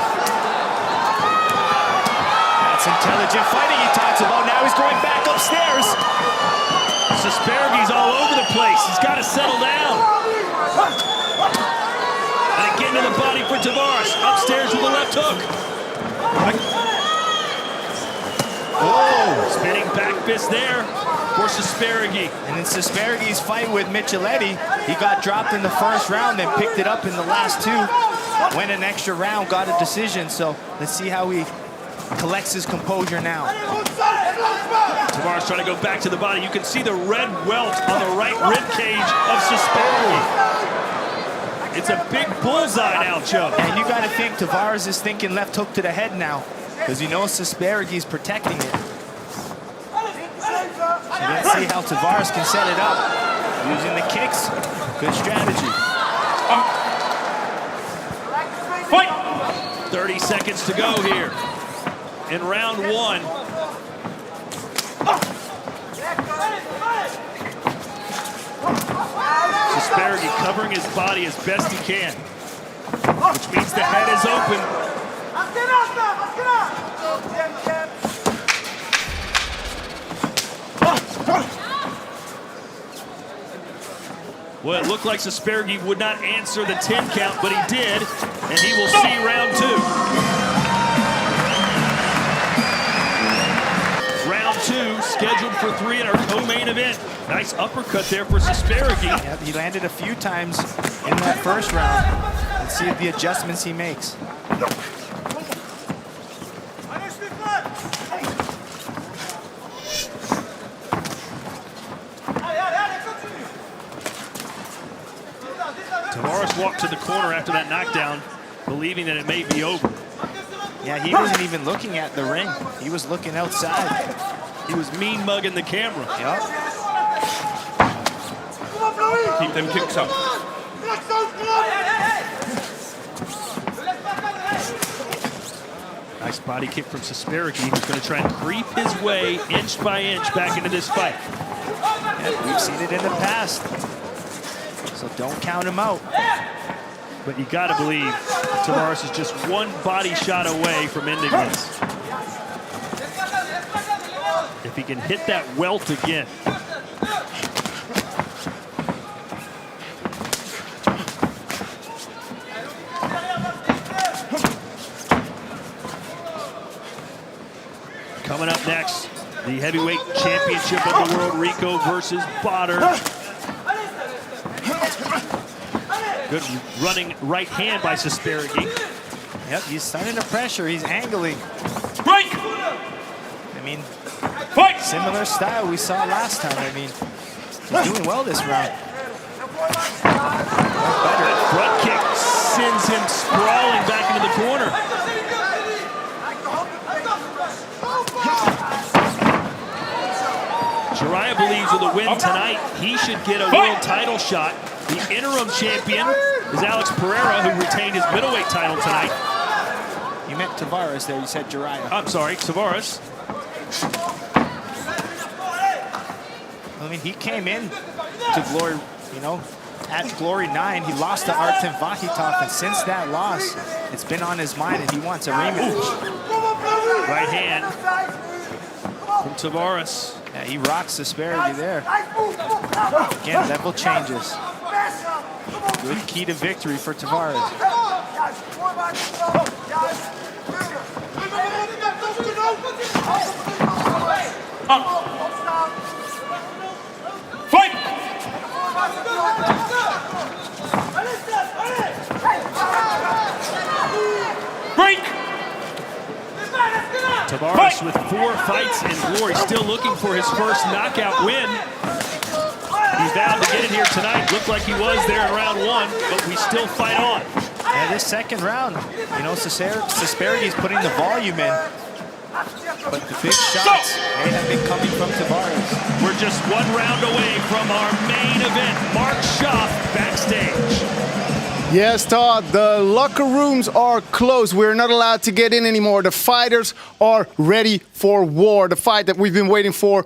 That's intelligent fighting he talks about. Now he's going back upstairs. Suspergi's all over the place. He's got to settle down. And again to the body for Tavares. Upstairs with a left hook. Oh, spinning back fist there for Suspergi. And in Suspergi's fight with Micheletti, he got dropped in the first round, then picked it up in the last 2. Went an extra round, got a decision. So let's see how he collects his composure now. Tavares trying to go back to the body. You can see the red welt on the right rib cage of Suspergi. It's a big bullseye now, Joe. And you got to think Tavares is thinking left hook to the head now because he knows Suspergi's protecting it. So let's see how Tavares can set it up. Using the kicks, good strategy. Fight! 30 seconds to go here in round 1. Suspergi covering his body as best he can, which means the head is open. Well, it looked like Suspergi would not answer the 10 count, but he did, and he will see round 2. Round 2 scheduled for 3 in our co-main event. Nice uppercut there for Suspergi. Yeah, he landed a few times in that first round. Let's see the adjustments he makes. Tavares walked to the corner after that knockdown, believing that it may be over. Yeah, he wasn't even looking at the ring. He was looking outside. He was mean mugging the camera. Yep. Keep them kicks up. Nice body kick from Suspergi, who's going to try and creep his way inch by inch back into this fight. Yeah, we've seen it in the past. So don't count him out. But you got to believe Tavares is just one body shot away from ending this. If he can hit that welt again. Coming up next, the heavyweight championship of the world, Rico versus Badr. Good running right hand by Susperigi. Yep, he's starting to pressure. He's angling. Break! I mean, fight! Similar style we saw last time. I mean, he's doing well this round. That front kick sends him sprawling back into the corner. Jiraiya believes with a win tonight, he should get a world title shot. The interim champion is Alex Pereira, who retained his middleweight title tonight. You meant Tavares there, you said Jiraiya. I'm sorry, Tavares. I mean, he came in to Glory, you know, at Glory 9. He lost to Artem Vakhitov, and since that loss, it's been on his mind and he wants a rematch. Right hand from Tavares. Yeah, he rocks Susperigi there. Again, level changes. Good key to victory for Tavares. Fight! Break! Tavares with 4 fights in Glory, still looking for his first knockout win. He's vowed to get it here tonight. Looked like he was there in round 1, but we still fight on. Yeah, this second round, you know, Susperigi's putting the volume in, but the big shots may have been coming from Tavares. We're just 1 round away from our main event. Mark Schaff backstage. Yes, Todd, the locker rooms are closed. We're not allowed to get in anymore. The fighters are ready for war. The fight that we've been waiting for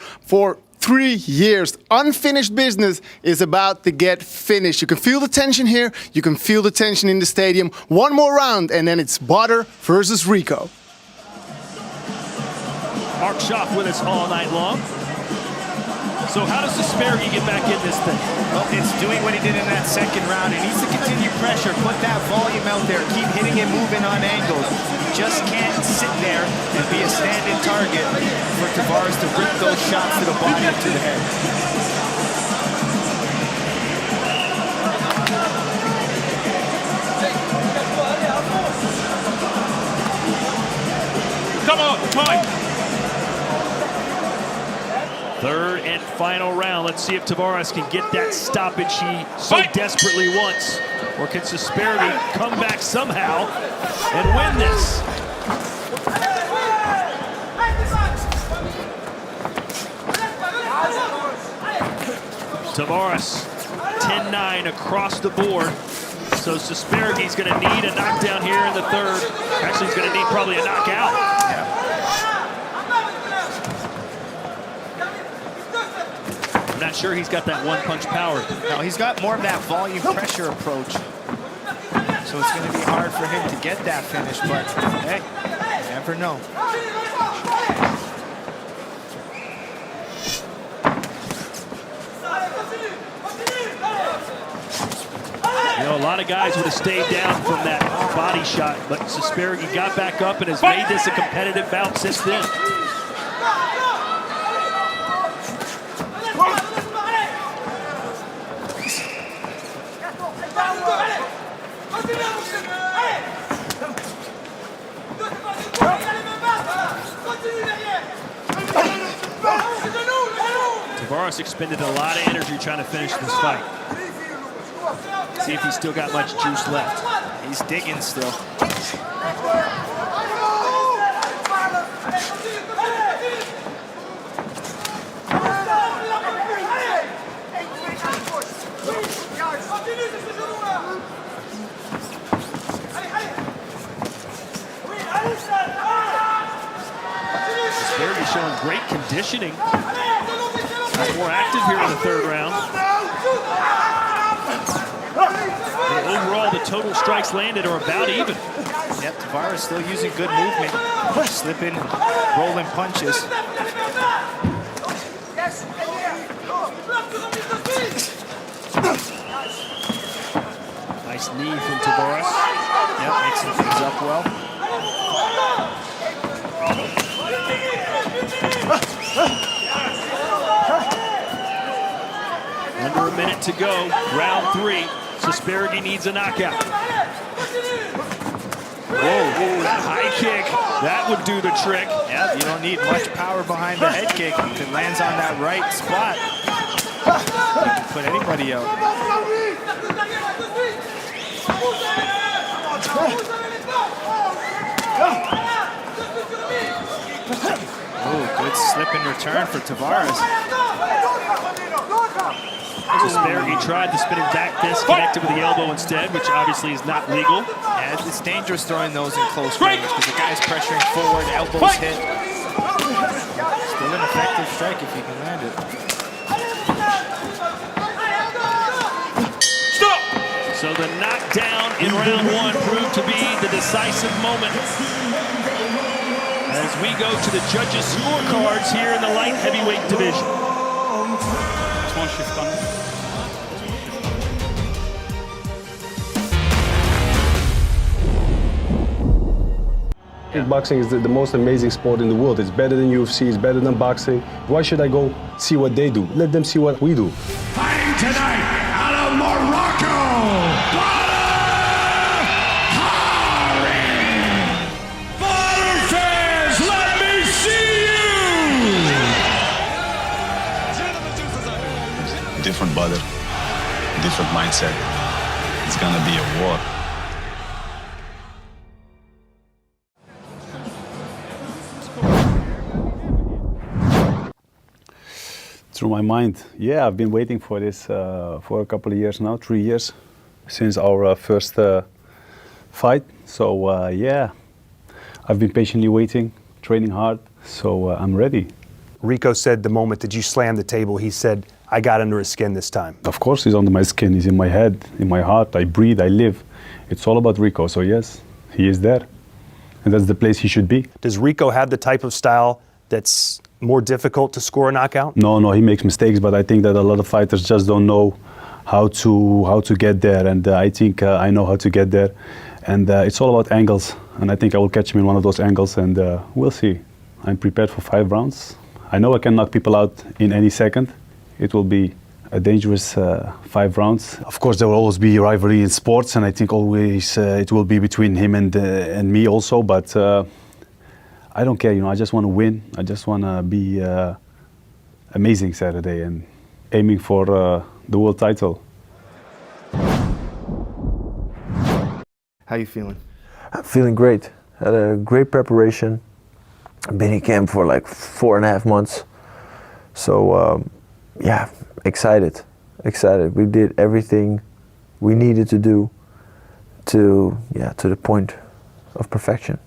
3 years. Unfinished business is about to get finished. You can feel the tension here. You can feel the tension in the stadium. 1 more round, and then it's Badr versus Rico. Mark Schaff with us all night long. So how does Susperigi get back in this thing? Well, it's doing what he did in that second round. He needs to continue pressure, put that volume out there, keep hitting and moving on angles. He just can't sit there and be a stand-in target for Tavares to rip those shots to the body and to the head. Come on, time! 3rd and final round. Let's see if Tavares can get that stoppage he so desperately wants. Or can Susperigi come back somehow and win this? Tavares, 10-9 across the board. So Susperigi's going to need a knockdown here in the 3rd. Actually, he's going to need probably a knockout. I'm not sure he's got that 1-punch power. No, he's got more of that volume pressure approach. So it's going to be hard for him to get that finish, but hey, you never know. You know, a lot of guys would have stayed down from that body shot, but Susperigi got back up and has made this a competitive bout since then. Tavares expended a lot of energy trying to finish this fight. See if he's still got much juice left. He's digging still. Susperigi showing great conditioning. More active here in the 3rd round. overall, the total strikes landed are about even. Yep, Tavares still using good movement, slipping, rolling punches. Nice knee from Tavares. Yep, mixing things up well. Under a minute to go, round 3. Susperigi needs a knockout. Whoa, that high kick, that would do the trick. Yeah, you don't need much power behind the head kick. If it lands on that right spot, you can put anybody out. Oh, good slip and return for Tavares. Susperigi tried the spinning back fist, connected with the elbow instead, which obviously is not legal. Yeah, it's dangerous throwing those in close range because the guy's pressuring forward, elbows hit. Still an effective strike if you can land it. Stop! So the knockdown in round 1 proved to be the decisive moment. As we go to the judges' scorecards here in the light heavyweight division. One shift done. Kickboxing is the most amazing sport in the world. It's better than UFC, it's better than boxing. Why should I go see what they do? Let them see what we do. Fighting tonight out of Morocco, Badr Hari! Badr fans, let me see you! Different Badr, different mindset. It's gonna be a war. Through my mind, yeah, I've been waiting for this for a couple of years now, 3 years, since our first fight. So yeah, I've been patiently waiting, training hard, so I'm ready. Rico said the moment that you slammed the table, he said, I got under his skin this time. Of course he's under my skin, he's in my head, in my heart, I breathe, I live. It's all about Rico, so yes, he is there. And that's the place he should be. Does Rico have the type of style that's more difficult to score a knockout? No, he makes mistakes, but I think that a lot of fighters just don't know how to get there, and I think I know how to get there. And it's all about angles, and I think I will catch him in one of those angles, and we'll see. I'm prepared for 5 rounds. I know I can knock people out in any second. It will be a dangerous 5 rounds. Of course, there will always be rivalry in sports, and I think always it will be between him and me also, but I don't care, I just want to win. I just want to be amazing Saturday and aiming for the world title. How you feeling? I'm feeling great. Had a great preparation. Been in camp for like 4.5 months. So yeah, excited. We did everything we needed to do to the point of perfection.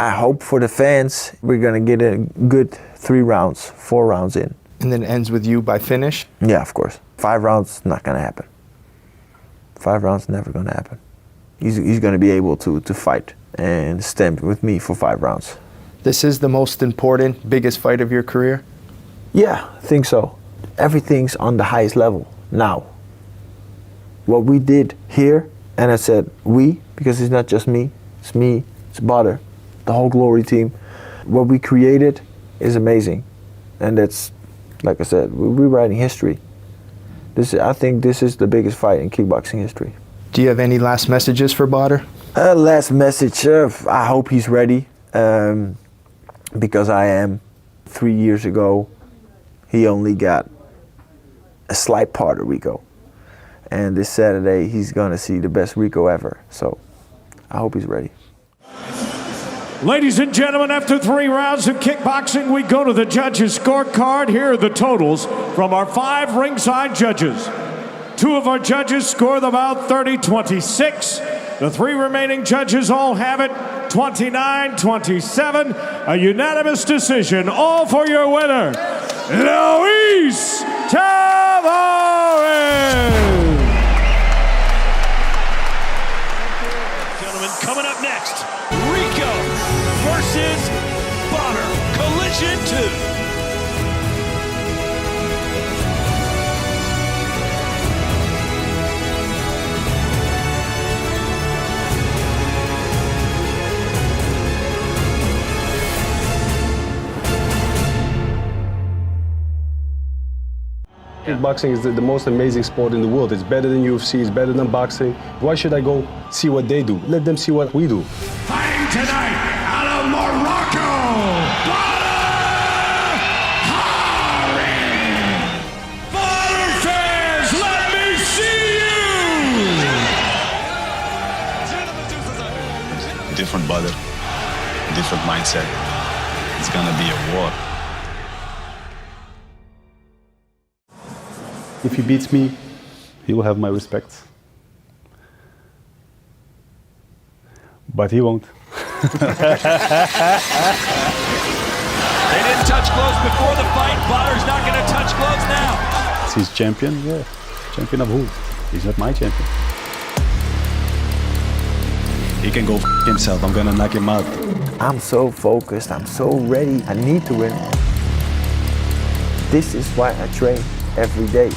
I hope for the fans we're gonna get a good 3 rounds, 4 rounds in. And then it ends with you by finish? Yeah, of course. 5 rounds, not gonna happen. 5 rounds, never gonna happen. He's gonna be able to fight and stand with me for 5 rounds. This is the most important, biggest fight of your career? Yeah, I think so. Everything's on the highest level now. What we did here, and I said we, because it's not just me, it's Badr, the whole Glory team. What we created is amazing. And that's, like I said, we're writing history. I think this is the biggest fight in kickboxing history. Do you have any last messages for Badr? Last message, I hope he's ready. Because I am. 3 years ago, he only got a slight part of Rico. And this Saturday, he's gonna see the best Rico ever. So I hope he's ready. Ladies and gentlemen, after 3 rounds of kickboxing, we go to the judges' scorecard. Here are the totals from our 5 ringside judges. 2 of our judges score the bout 30-26. The 3 remaining judges all have it 29-27. A unanimous decision, all for your winner, Luis Tavares. Collision 2. Kickboxing is the most amazing sport in the world. It's better than UFC, it's better than boxing. Why should I go see what they do? Let them see what we do. Fighting tonight out of Morocco, Badr Hari. Badr fans, let me see you! Different Badr, different mindset. It's gonna be a war. If he beats me, he will have my respect. But he won't. They didn't touch gloves before the fight. Badr's not going to touch gloves now. He's champion, yeah. Champion of who? He's not my champion. He can go f himself. I'm gonna knock him out. I'm so focused. I'm so ready. I need to win. This is why I train every day.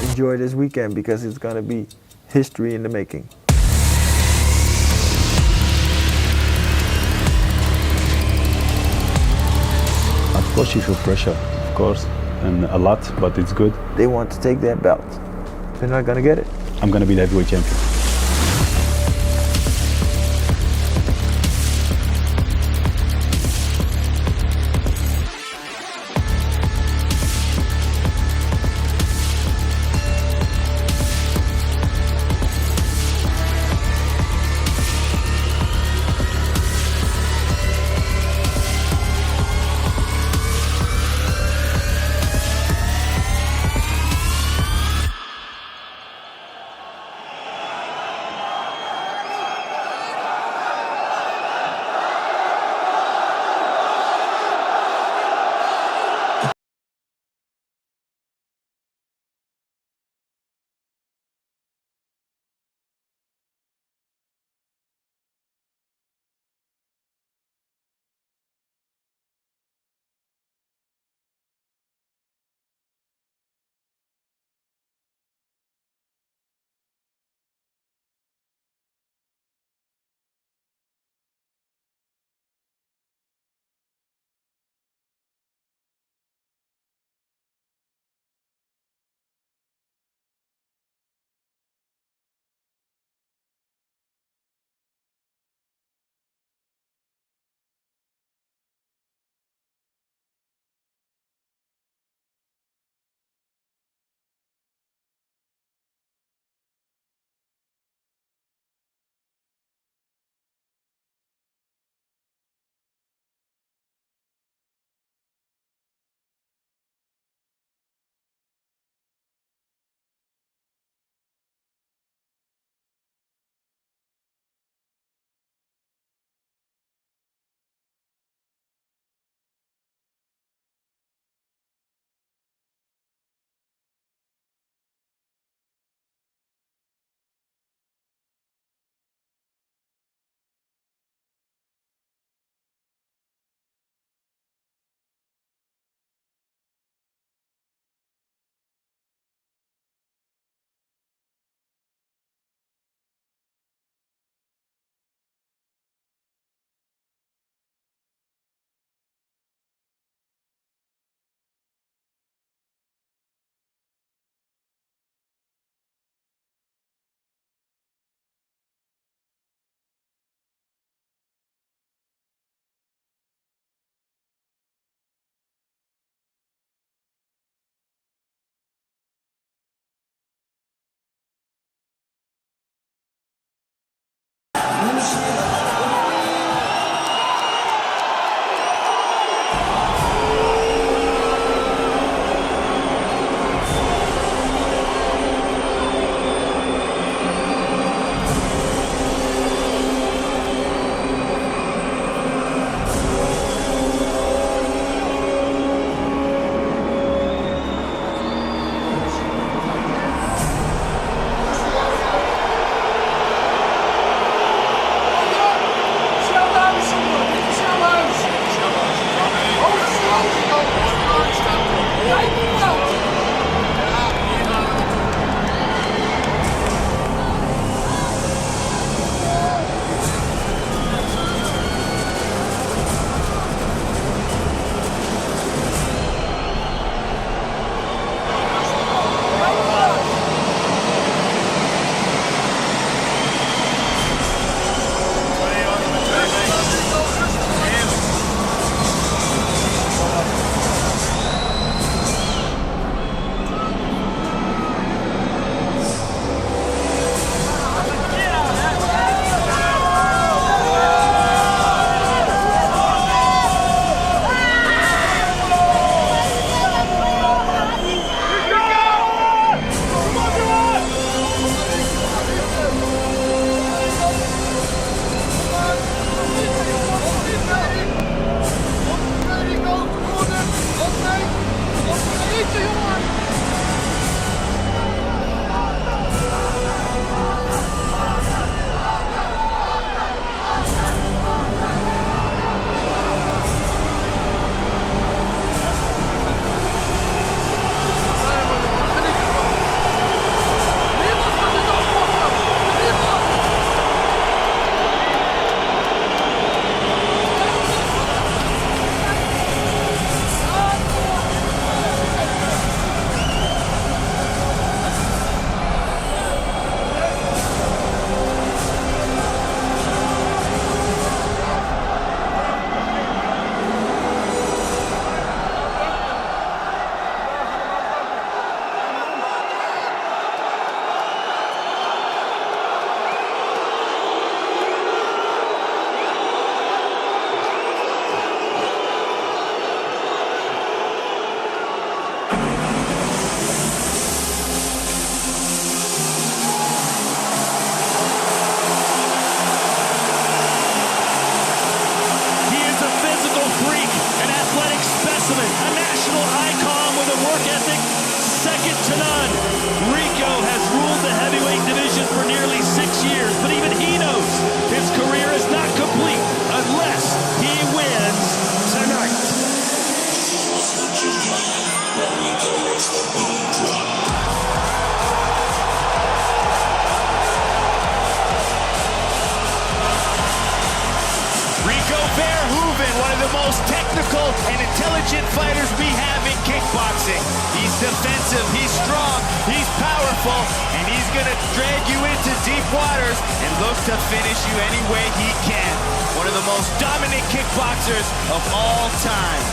Enjoy this weekend because it's gonna be history in the making. Of course you feel pressure, of course, and a lot, but it's good. They want to take that belt. They're not gonna get it. I'm gonna be the heavyweight champion. kickboxing. He's defensive, he's strong, he's powerful, and he's gonna drag you into deep waters and look to finish you any way he can. One of the most dominant kickboxers of all time.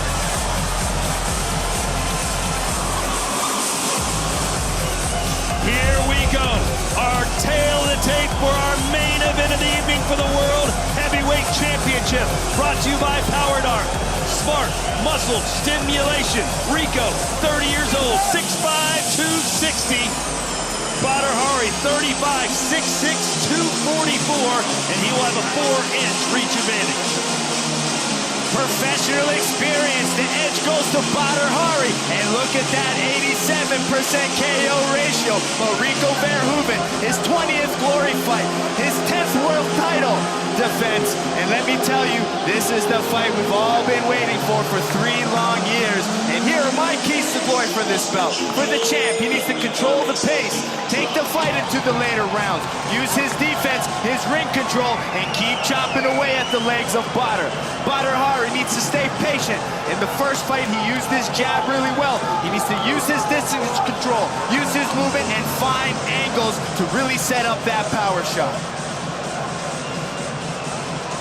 Here we go. Our tail of the tape for our main event of the evening for the World Heavyweight Championship. Brought to you by PowerNarc. Smart Muscle Stimulation. Rico, 30 years old, 6'5", 260. Badr Hari, 35, 6'6", 244. And he will have a 4-inch reach advantage. Professional experience, the edge goes to Badr Hari, and look at that 87% KO ratio. But Rico Verhoeven, his 20th glory fight, his 10th world title defense, and let me tell you, this is the fight we've all been waiting for 3 long years. And here are my keys to glory for this belt. For the champ, he needs to control the pace, take the fight into the later rounds, use his defense, his ring control, and keep chopping away at the legs of Badr. Badr Hari needs to stay patient. In the first fight, he used his jab really well. He needs to use his distance control, use his movement, and find angles to really set up that power shot.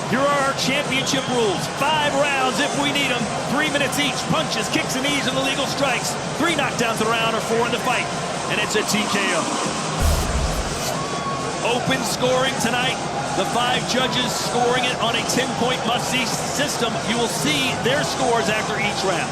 Here are our championship rules. 5 rounds if we need them. 3 minutes each. Punches, kicks, and knees, and illegal strikes. 3 knockdowns a round or 4 in the fight. And it's a TKO. Open scoring tonight. The 5 judges scoring it on a 10-point must-see system. You will see their scores after each round.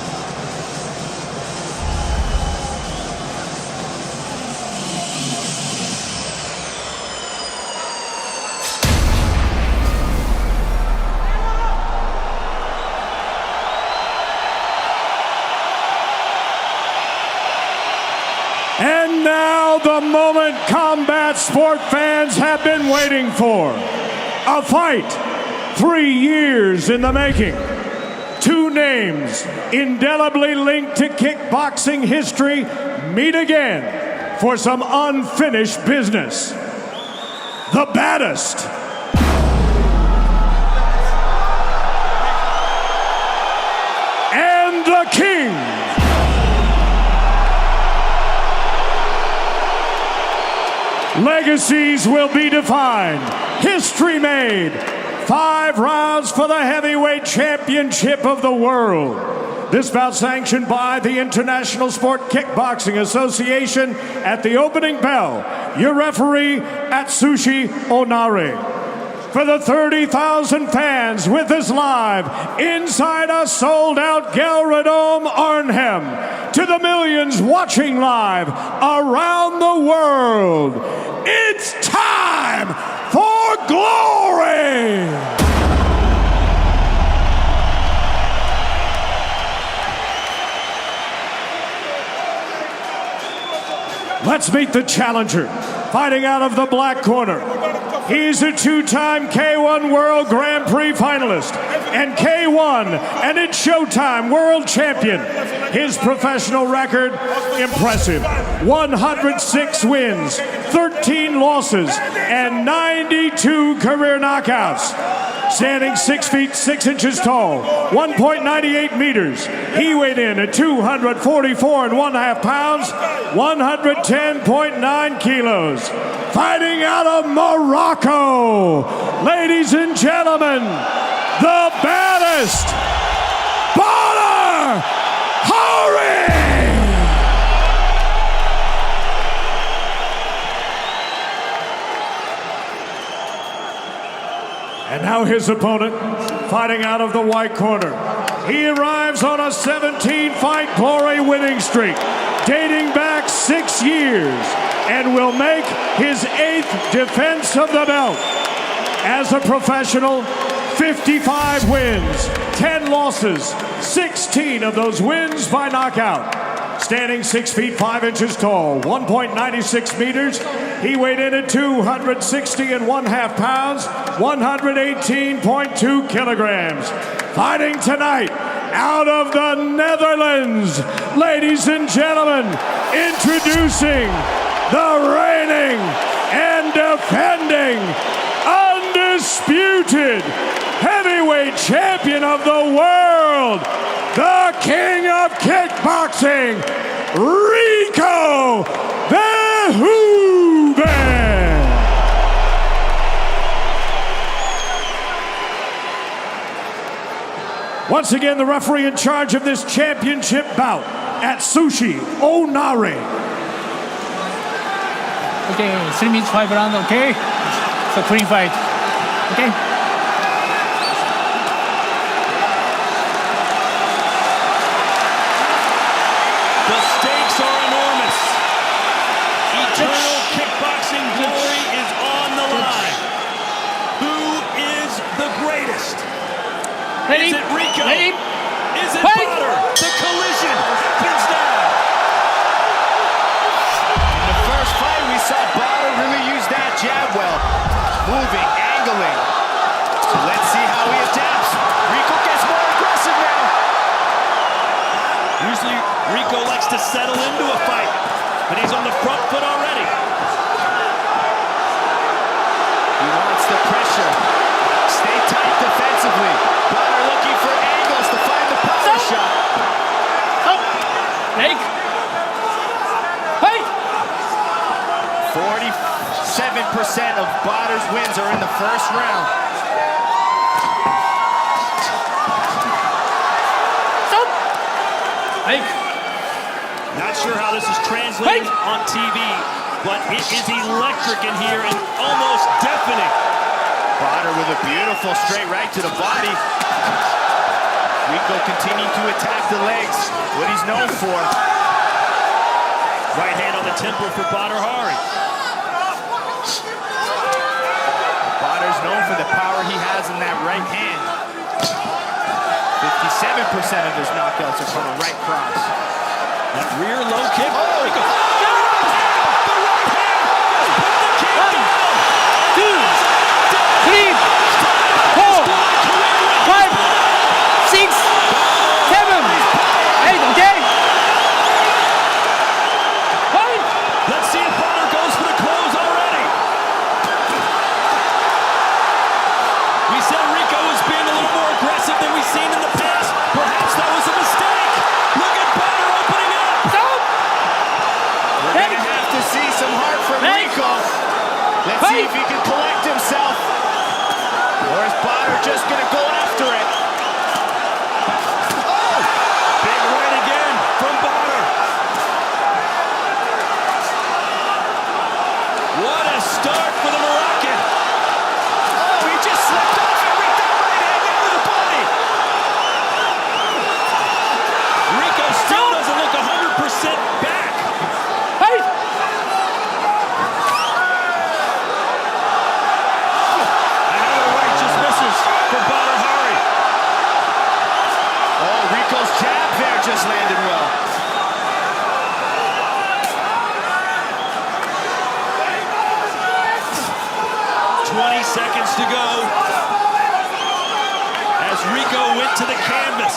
And now the moment combat sport fans have been waiting for. A fight 3 years in the making. 2 names indelibly linked to kickboxing history meet again for some unfinished business. The baddest. And the king. Legacies will be defined. History made. 5 rounds for the heavyweight championship of the world. This bout sanctioned by the International Sport Kickboxing Association. At the opening bell, your referee Atsushi Onare. For the 30,000 fans with us live inside a sold-out Gelredome Arnhem, to the millions watching live around the world, it's time for glory! Let's meet the challenger. Fighting out of the black corner, he's a 2-time K1 World Grand Prix finalist and K1 and it's Showtime World Champion. His professional record, impressive. 106 wins, 13 losses, and 92 career knockouts. Standing 6 feet 6 inches tall, 1.98 meters. He weighed in at 244.5 pounds, 110.9 kilos. Fighting out of Morocco, ladies and gentlemen, the baddest, Badr Hari! And now his opponent, fighting out of the white corner. He arrives on a 17-fight glory winning streak, dating back 6 years, and will make his 8th defense of the belt. As a professional, 55 wins, 10 losses, 16 of those wins by knockout. Standing 6 feet 5 inches tall, 1.96 meters. He weighed in at 260.5 pounds, 118.2 kilograms. Fighting tonight out of the Netherlands, ladies and gentlemen, introducing the reigning and defending undisputed heavyweight champion of the world, the king of kickboxing, Rico Verhoeven. Once again, the referee in charge of this championship bout, Atsushi Onare. Okay, 3 minutes, 5 rounds, okay? So clean fight. Okay? The stakes are enormous. Eternal kickboxing glory is on the line. Who is the greatest? Ready? Is it Rico? Ready? Is it Fight! Bader? The collision pins down. In the first fight, we saw Bader really use that jab well. Moving, angling. So let's see how he adapts. Rico gets more aggressive now. Usually Rico likes to settle into a fight, but he's on the front foot already. He wants the pressure. Stay tight defensively. Bader looking for angles to find the power shot. Leg. Fight! 47% of Bader's wins are in the first round. Leg. Not sure how this is translated on TV, but it is electric in here and almost deafening. Bader with a beautiful straight right to the body. Rico continuing to attack the legs, what he's known for. Right hand on the temple for Bader Hari. Bader's known for the power he has in that right hand. 57% of his knockouts are from a right cross. That rear low kick. Rico. Let's see if Bader goes for the close already. We said Rico was being a little more aggressive than we've seen in the past. Perhaps that was a mistake. Look at Bader opening up. We're going to have to see some heart from Rico. Let's see if he can collect himself. Or is Bader just going to go after it? Oh! Big right again from Bader. What a start for the Moroccan. Oh, he just slipped off and ripped that right hand into the body. Rico still doesn't look 100% back. Hey! Another right just misses for Bader Hari. Oh, Rico's jab there just landed well. Seconds to go as Rico went to the canvas.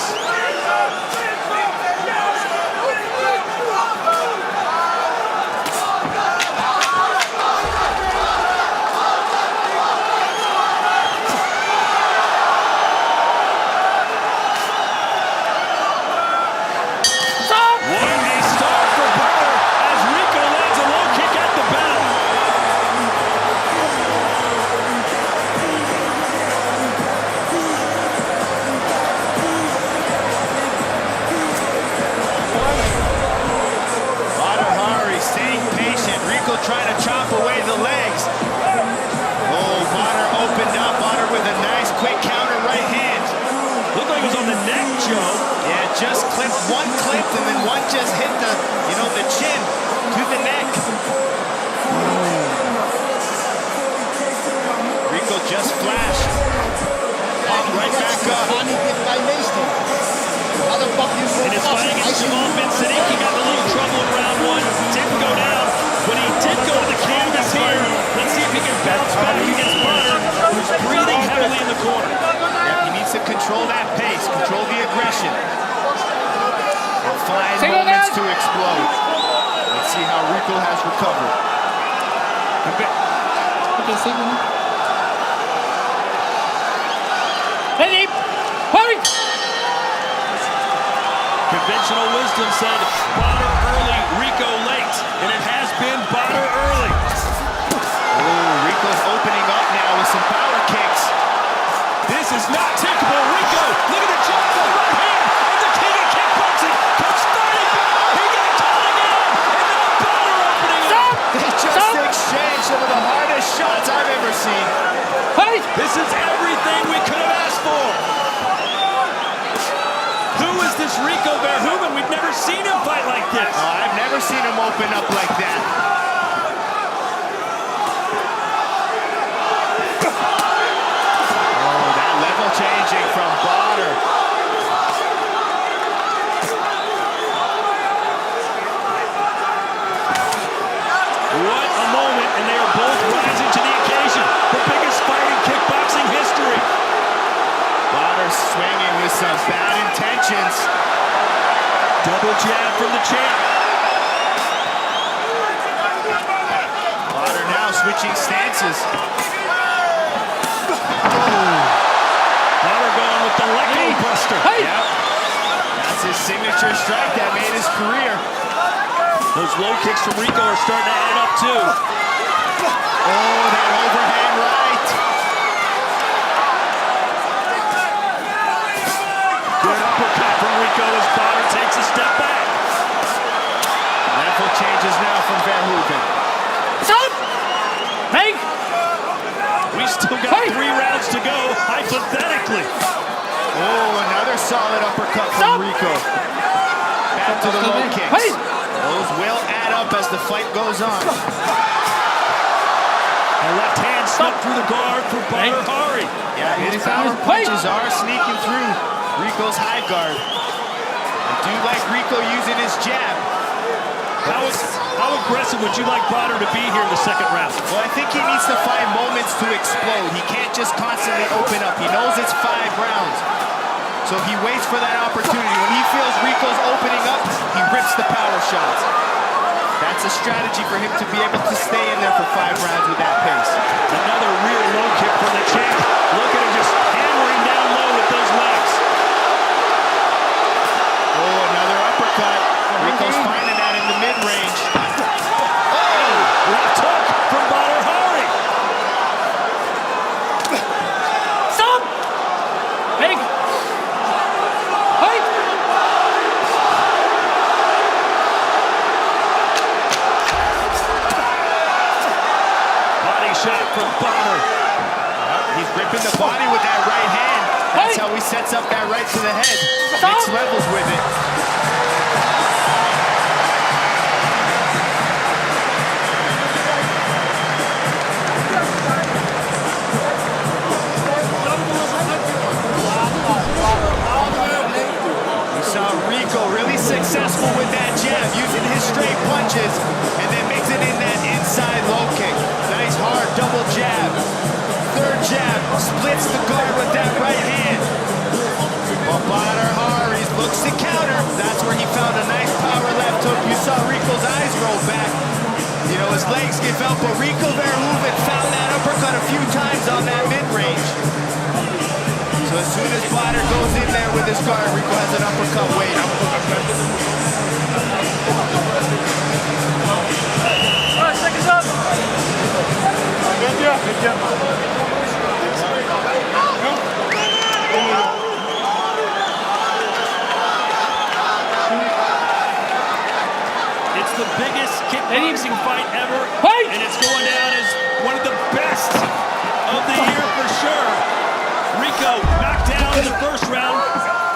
What a start for Bader as Rico lands a low kick at the bell. Trying to chop away the legs. Oh, Bader opened up. Bader with a nice quick counter right hand. Looked like it was on the neck, Joe. Yeah, just clipped, one clipped, and then one just hit the, the chin to the neck. Rico just flashed. Popped right back up. In his fight against Jamal Vincent, he got a little trouble in round one. Didn't go down. But he did go to the canvas here. Let's see if he can bounce back against Bader, who's breathing heavily in the corner. Yeah, he needs to control that pace, control the aggression. And find moments to explode. Let's see how Rico has recovered. Ready? Fight! Conventional wisdom said Badr early, Rico late, and it has been Badr early. Oh, Rico's opening up now with some power kicks. This is not typical. Rico, look at the jump with the right hand, and the king of kickboxing comes fighting back. He got caught again, and now Badr opening up. They just exchanged some of the hardest shots I've ever seen. Fight! This is everything we could have asked for. Who is this Rico Verhoeven? We've never seen him fight like this. I've never seen him open up like that. Oh, that level changing from Badr. What a moment, and they are both rising to the occasion. The biggest fight in kickboxing history. Badr swinging with some bad intentions. Double jab from the champ. Badr now switching stances. Badr going with the leg buster. Hey! Yep. That's his signature strike that made his career. Those low kicks from Rico are starting to add up too. Oh, that overhand right. Good uppercut from Rico as Badr takes a step back. Level changes now from Verhoeven. Stop! Hey! We still got 3 rounds to go, hypothetically. Oh, another solid uppercut from Rico. Back to the low kicks. Hey! Those will add up as the fight goes on. A left hand snuck through the guard for Badr Hari. Yeah, his power punches are sneaking through Rico's high guard. I do like Rico using his jab. How aggressive would you like Badr to be here in the second round? Well, I think he needs to find moments to explode. He can't just constantly open up. He knows it's 5 rounds. So he waits for that opportunity. When he feels Rico's opening up, he rips the power shots. That's a strategy for him to be able to stay in there for 5 rounds with that pace. Another rear low kick from the champ. Look at him just hammering down low with those legs. Oh, another uppercut. Rico's finding that in the mid-range. Oh, left hook from Badr Hari. Stop! Hey! Fight! Body shot from Badr. He's ripping the body with that right hand. That's how he sets up that right to the head. Mixed levels with it. We saw Rico really successful with that jab, using his straight punches and then mixing in that inside low kick. Nice hard double jab. Third jab, splits the guard with that right hand. But Badr Hari looks to counter. That's where he found a nice power left hook. You saw Rico's eyes roll back. You know, his legs give out, but Rico Verhoeven found that uppercut a few times on that mid-range. So as soon as Badr goes in there with his guard, Rico has an uppercut waiting. All right, seconds up. Good job. It's the biggest kickboxing fight ever, and it's going down as one of the best of the year for sure. Rico knocked down in the first round,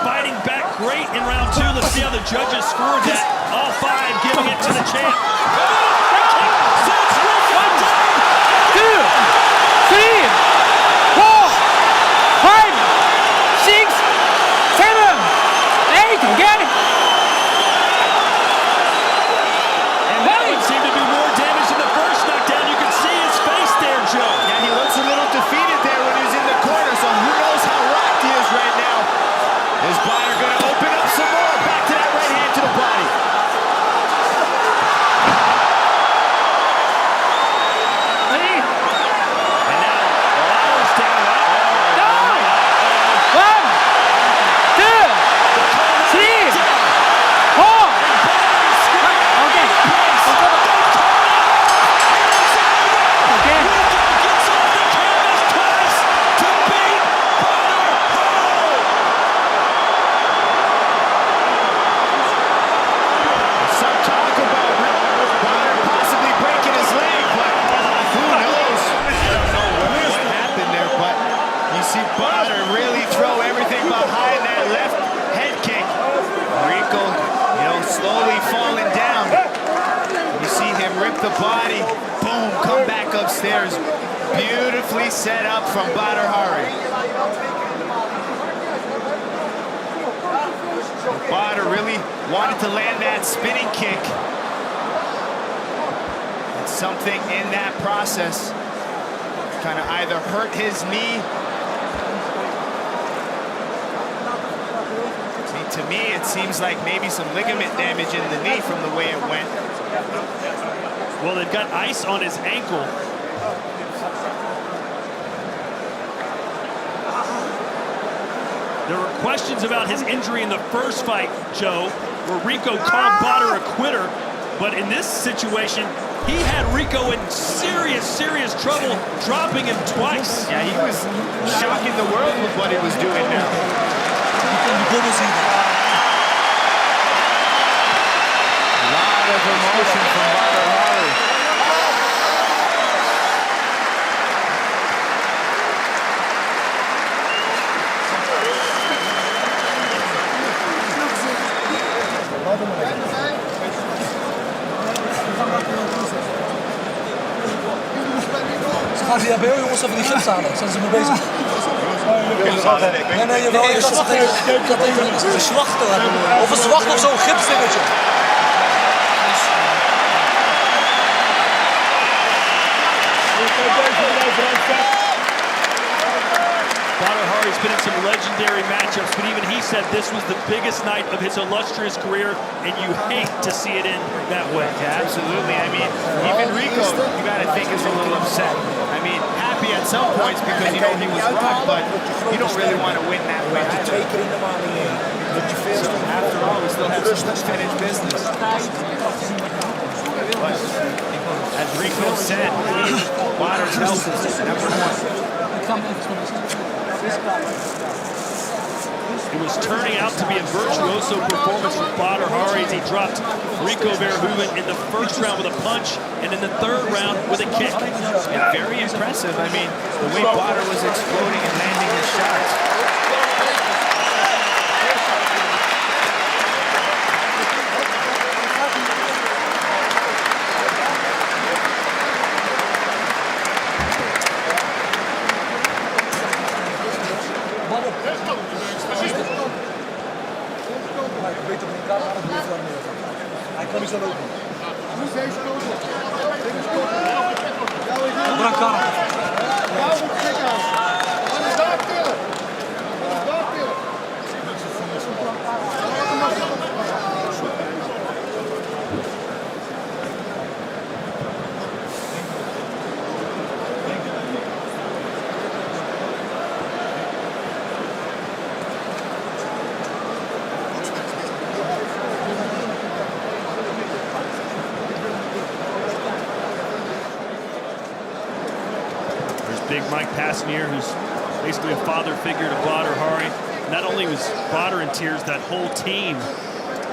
fighting back great in round 2. Let's see how the judges scored that. All 5 giving it to the champ. the body. Boom, come back upstairs. Beautifully set up from Badr Hari. Badr really wanted to land that spinning kick. And something in that process kind of either hurt his knee. To me, it seems like maybe some ligament damage in the knee from the way it went. Well, they've got ice on his ankle. There were questions about his injury in the first fight, Joe, where Rico called Badr a quitter. But in this situation, he had Rico in serious, serious trouble, dropping him twice. Yeah, he was shocking the world with what he was doing now. A lot of emotion from Badr Hari. Gaan ze bij jongens even die gids halen? Zijn ze mee bezig? Nee, jawel. Ik had even een zwacht of een zwacht of zo'n gipsdingetje. Badr Hari's been in some legendary matchups, but even he said this was the biggest night of his illustrious career, and you hate to see it end that way. Yeah, absolutely. I mean, even Rico, you got to think, is a little upset. I mean, happy at some points because, you know, he was rocked, but you don't really want to win that way either. So after all, we still have some unfinished business. But as Rico said, Badr's health is number one. It was turning out to be a virtuoso performance from Badr Hari as he dropped Rico Verhoeven in the first round with a punch and in the third round with a kick. Yeah, very impressive. I mean, the way Badr was exploding and landing his shots. Hij kan niet zo lopen. Big Mike Passmier, who's basically a father figure to Badr Hari. Not only was Badr in tears, that whole team.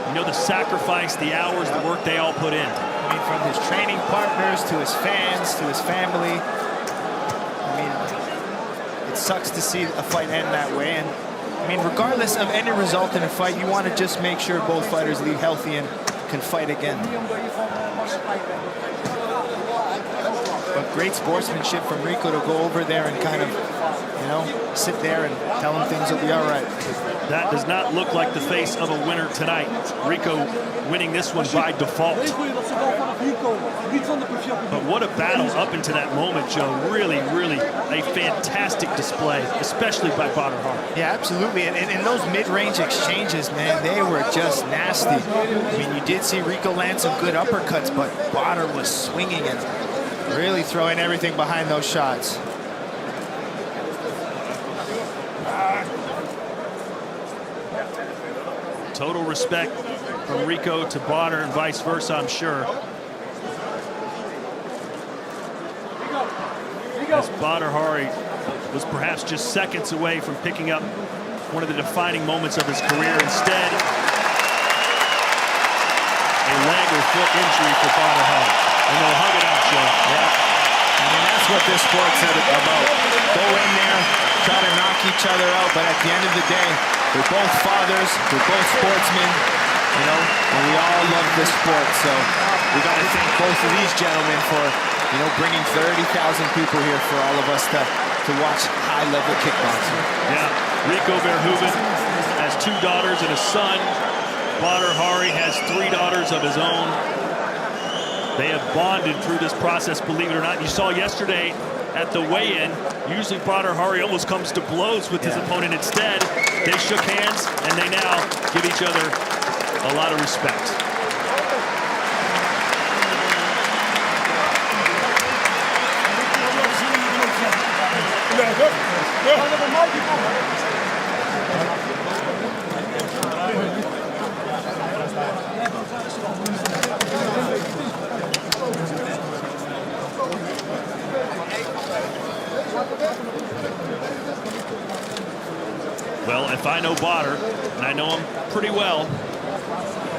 You know, the sacrifice, the hours, the work they all put in. I mean, from his training partners to his fans to his family. I mean, it sucks to see a fight end that way. And I mean, regardless of any result in a fight, you want to just make sure both fighters leave healthy and can fight again. But great sportsmanship from Rico to go over there and kind of, you know, sit there and tell him things will be all right. That does not look like the face of a winner tonight. Rico winning this one by default. But what a battle up into that moment, Joe. Really, really a fantastic display, especially by Badr Hari. Yeah, absolutely. And in those mid-range exchanges, man, they were just nasty. I mean, you did see Rico land some good uppercuts, but Badr was swinging and really throwing everything behind those shots. Total respect from Rico to Badr and vice versa, I'm sure. As Badr Hari was perhaps just seconds away from picking up one of the defining moments of his career. Instead, a leg or foot injury for Badr Hari. And they'll hug it out, Joe. Yeah. I mean, that's what this sport's about. Go in there, try to knock each other out, but at the end of the day, we're both fathers, we're both sportsmen, you know, and we all love this sport, so We got to thank both of these gentlemen for, bringing 30,000 people here for all of us to watch high-level kickboxing. Yeah, Rico Verhoeven has 2 daughters and a son. Badr Hari has 3 daughters of his own. They have bonded through this process, believe it or not. You saw yesterday at the weigh-in, usually Badr Hari almost comes to blows with his opponent. Instead, they shook hands, and they now give each other a lot of respect. Well, if I know Badr, and I know him pretty well,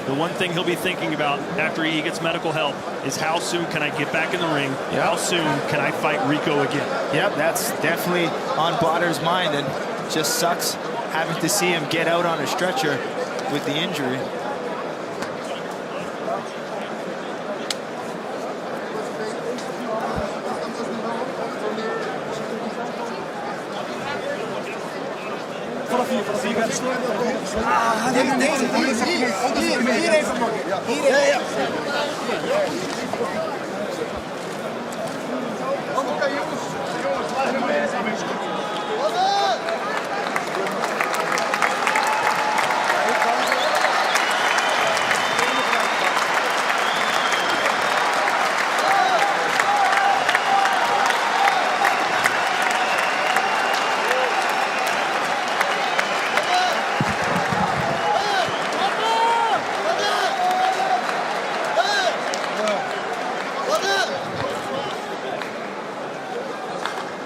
the one thing he'll be thinking about after he gets medical help is how soon can I get back in the ring? Yep. How soon can I fight Rico again? Yep, that's definitely on Badr's mind, and just sucks having to see him get out on a stretcher with the injury.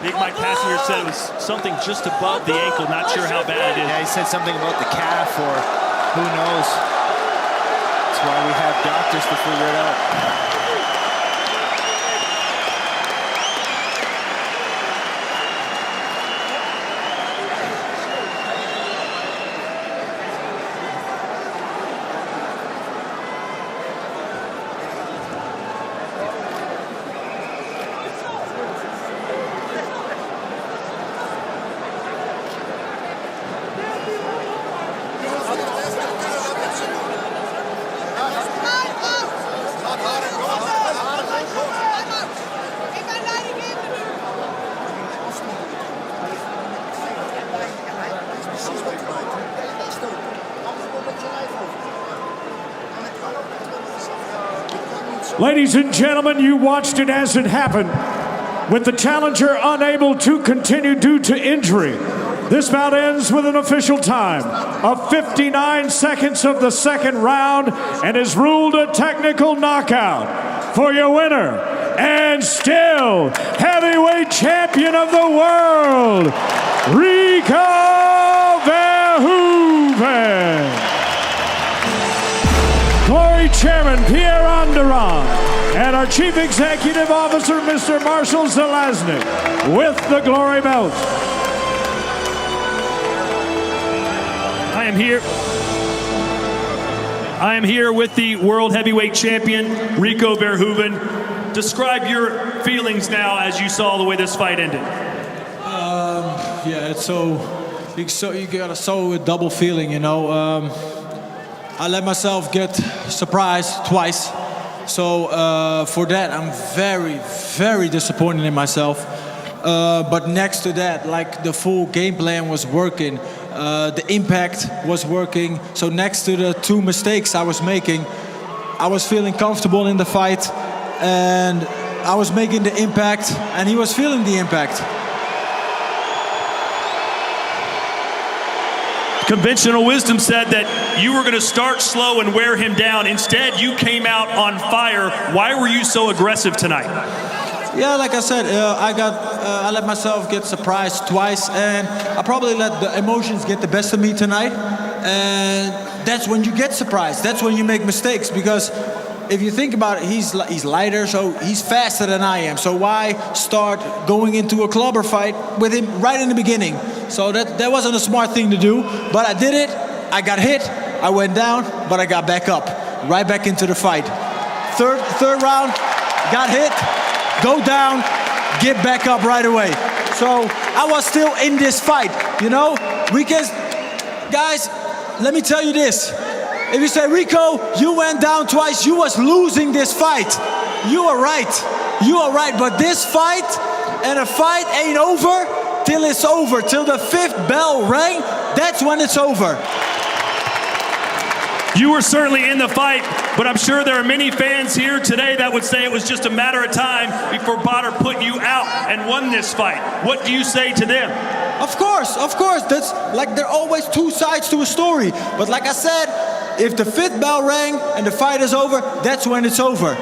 Big Mike Cassinger said it was something just above the ankle, not sure how bad it is. Yeah, he said something about the calf, or who knows. That's why we have doctors to figure it out. Ladies and gentlemen, you watched it as it happened. With the challenger unable to continue due to injury, this bout ends with an official time of 59 seconds of the second round and is ruled a technical knockout. For your winner and still heavyweight champion of the world, Rico Verhoeven. Glory Chairman Pierre Onderon and our Chief Executive Officer Mr. Marshall Zelazny with the Glory Belt. I am here with the World Heavyweight Champion, Rico Verhoeven. Describe your feelings now as you saw the way this fight ended. Yeah, it's you got a so double feeling, you know. I let myself get surprised twice. So for that, I'm very, very disappointed in myself. But next to that, like the full game plan was working. The impact was working. So next to the 2 mistakes I was making, I was feeling comfortable in the fight. And I was making the impact, and he was feeling the impact. Conventional wisdom said that you were going to start slow and wear him down. Instead, you came out on fire. Why were you so aggressive tonight? Yeah, like I said, I let myself get surprised twice, and I probably let the emotions get the best of me tonight. And that's when you get surprised. That's when you make mistakes, because if you think about it, he's lighter, so he's faster than I am. So why start going into a clubber fight with him right in the beginning? So that wasn't a smart thing to do, but I did it. I got hit, I went down, but I got back up, right back into the fight. third round, got hit, go down, get back up right away. So I was still in this fight, you know? Guys, let me tell you this. If you say, Rico, you went down twice, you was losing this fight. You are right. You are right. But this fight, and a fight ain't over till it's over. Till the 5th bell rang, that's when it's over. You were certainly in the fight, but I'm sure there are many fans here today that would say it was just a matter of time before Badr put you out and won this fight. What do you say to them? Of course. That's like, there are always two sides to a story. But like I said, if the 5th bell rang and the fight is over, that's when it's over.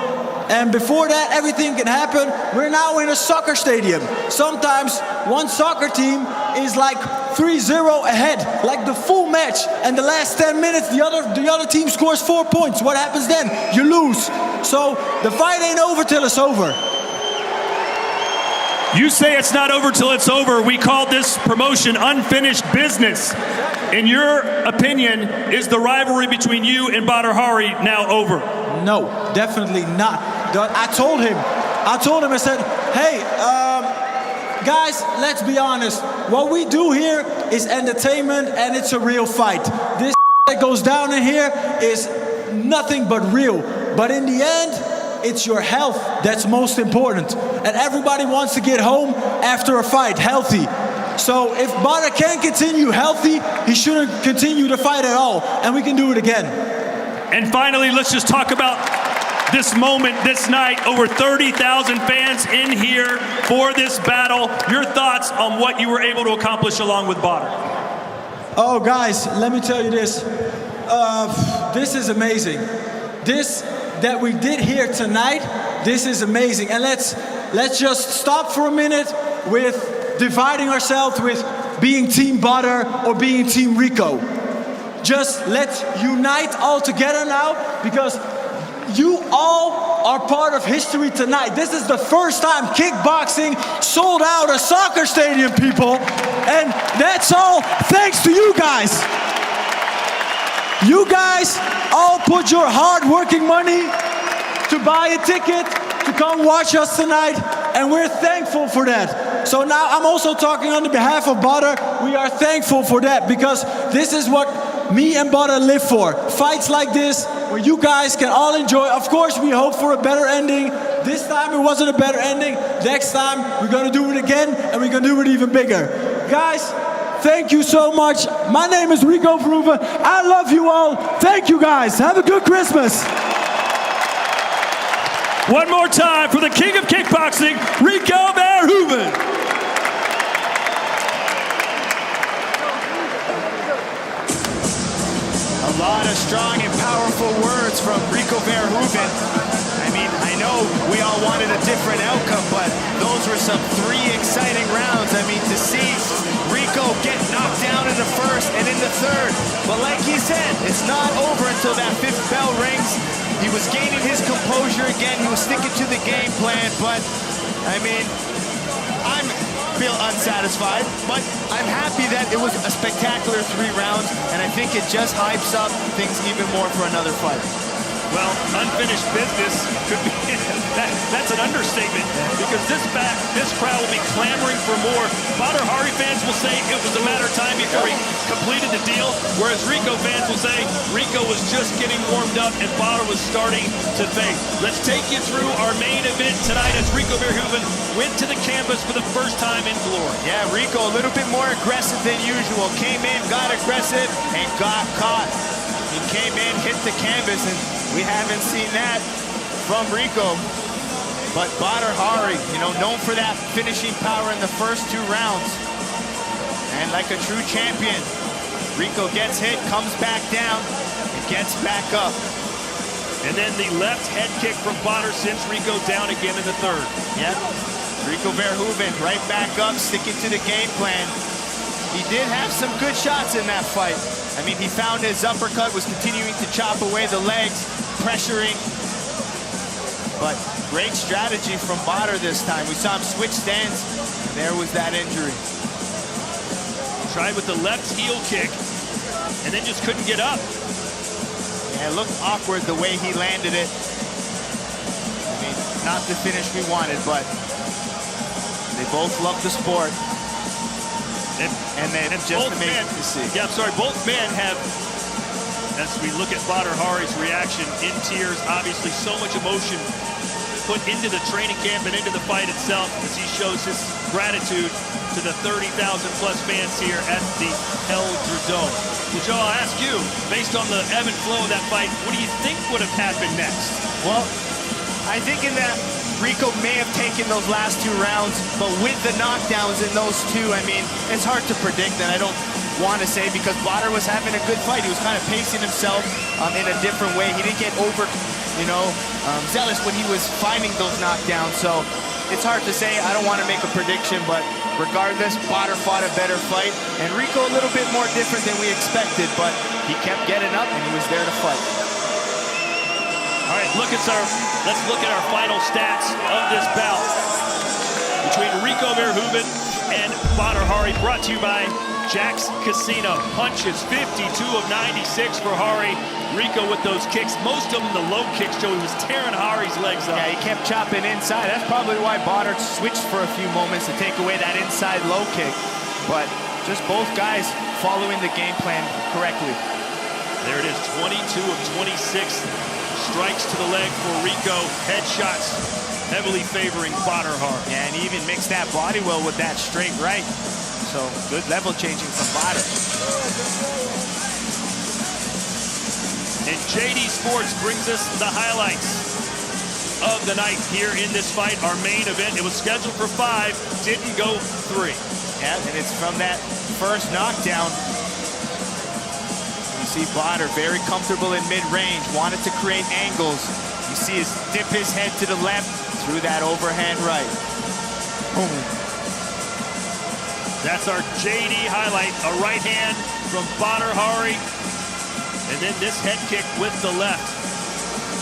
And before that, everything can happen. We're now in a soccer stadium. Sometimes one soccer team is like 3-0 ahead, like the full match. And the last 10 minutes, the other team scores 4 points. What happens then? You lose. So the fight ain't over till it's over. You say it's not over till it's over. We call this promotion unfinished business. In your opinion, is the rivalry between you and Badr Hari now over? No, definitely not. I told him, I said, hey, guys, let's be honest. What we do here is entertainment and it's a real fight. This that goes down in here is nothing but real. But in the end, it's your health that's most important. And everybody wants to get home after a fight, healthy. So if Badr can't continue healthy, he shouldn't continue to fight at all. And we can do it again. And finally, let's just talk about this moment, this night. Over 30,000 fans in here for this battle. Your thoughts on what you were able to accomplish along with Badr? Oh, guys, let me tell you this. This is amazing. This that we did here tonight, this is amazing. And let's just stop for a minute with dividing ourselves with being Team Badr or being Team Rico. Just let's unite all together now, because you all are part of history tonight. This is the first time kickboxing sold out a soccer stadium, people. And that's all thanks to you guys. You guys all put your hard-working money to buy a ticket to come watch us tonight, and we're thankful for that. So now I'm also talking on the behalf of Badr. We are thankful for that, because this is what me and Badr live for. Fights like this, where you guys can all enjoy. Of course, we hope for a better ending. This time it wasn't a better ending. Next time, we're gonna do it again, and we're gonna do it even bigger. Guys, thank you so much. My name is Rico Verhoeven. I love you all. Thank you, guys. Have a good Christmas. One more time for the king of kickboxing, Rico Verhoeven. A lot of strong and powerful words from Rico Verhoeven. I mean, I know we all wanted a different outcome, but those were some 3 exciting rounds. I mean, to see Rico get knocked down in the first and in the third. But like he said, it's not over until that 5th bell rings. He was gaining his composure again. He was sticking to the game plan, but I mean, I feel unsatisfied, but I'm happy that it was a spectacular 3 rounds, and I think it just hypes up things even more for another fight. Well, unfinished business could be, that's an understatement, because this crowd will be clamoring for more. Badr Hari fans will say it was a matter of time before he completed the deal, whereas Rico fans will say Rico was just getting warmed up and Badr was starting to fade. Let's take you through our main event tonight as Rico Verhoeven went to the canvas for the first time in glory. Yeah, Rico a little bit more aggressive than usual. Came in, got aggressive, and got caught. He came in, hit the canvas, and we haven't seen that from Rico. But Badr Hari, you know, known for that finishing power in the first 2 rounds. And like a true champion, Rico gets hit, comes back down, and gets back up. And then the left head kick from Badr sends Rico down again in the third. Yep. Rico Verhoeven right back up, sticking to the game plan. He did have some good shots in that fight. I mean, he found his uppercut, was continuing to chop away the legs, pressuring. But great strategy from Badr this time. We saw him switch stance, and there was that injury. Tried with the left heel kick, and then just couldn't get up. Yeah, it looked awkward the way he landed it. not the finish we wanted, but they both love the sport. And it's just amazing to see. Yeah, I'm sorry, both men have, as we look at Badr Hari's reaction, in tears, obviously so much emotion put into the training camp and into the fight itself as he shows his gratitude to the 30,000 plus fans here at the El Dome. Well, Joe, I'll ask you, based on the ebb and flow of that fight, what do you think would have happened next? Well, I think in that Rico may have taken those last 2 rounds, but with the knockdowns in those 2, I mean, it's hard to predict, and I don't want to say because Badr was having a good fight. He was kind of pacing himself in a different way. He didn't get over, zealous when he was finding those knockdowns. So it's hard to say. I don't want to make a prediction, but regardless, Badr fought a better fight, and Rico a little bit more different than we expected, but he kept getting up and he was there to fight. All right, let's look at our final stats of this bout between Rico Verhoeven and Badr Hari, brought to you by Jack's Casino. Punches, 52 of 96 for Hari. Rico with those kicks, most of them the low kicks, Joe. He was tearing Hari's legs up. Yeah, he kept chopping inside. That's probably why Badr switched for a few moments to take away that inside low kick. But just both guys following the game plan correctly. There it is, 22 of 26 strikes to the leg for Rico. Headshots heavily favoring Badr Hari. Yeah, and he even mixed that body well with that straight right. So good level changing from Badr. And JD Sports brings us the highlights of the night here in this fight, our main event. It was scheduled for 5, didn't go 3. Yeah, and it's from that first knockdown. You see Badr very comfortable in mid-range, wanted to create angles. You see his dip his head to the left, through that overhand right. Boom. That's our JD highlight, a right hand from Badr Hari. And then this head kick with the left.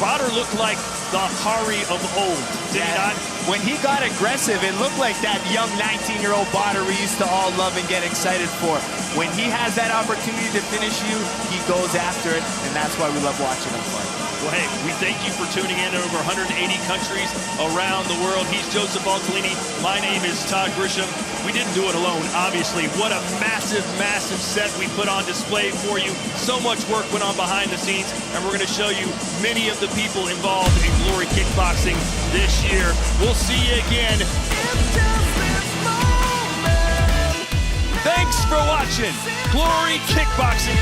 Badr looked like the Hari of old, did he not? When he got aggressive, it looked like that young 19-year-old Badr we used to all love and get excited for. When he has that opportunity to finish you, he goes after it, and that's why we love watching him fight. Well, hey, we thank you for tuning in to over 180 countries around the world. He's Joseph Valtellini. My name is Todd Grisham. We didn't do it alone, obviously. What a massive, massive set we put on display for you. So much work went on behind the scenes, and we're going to show you many of the people involved in Glory Kickboxing this year. We'll see you again. Thanks for watching Glory Kickboxing.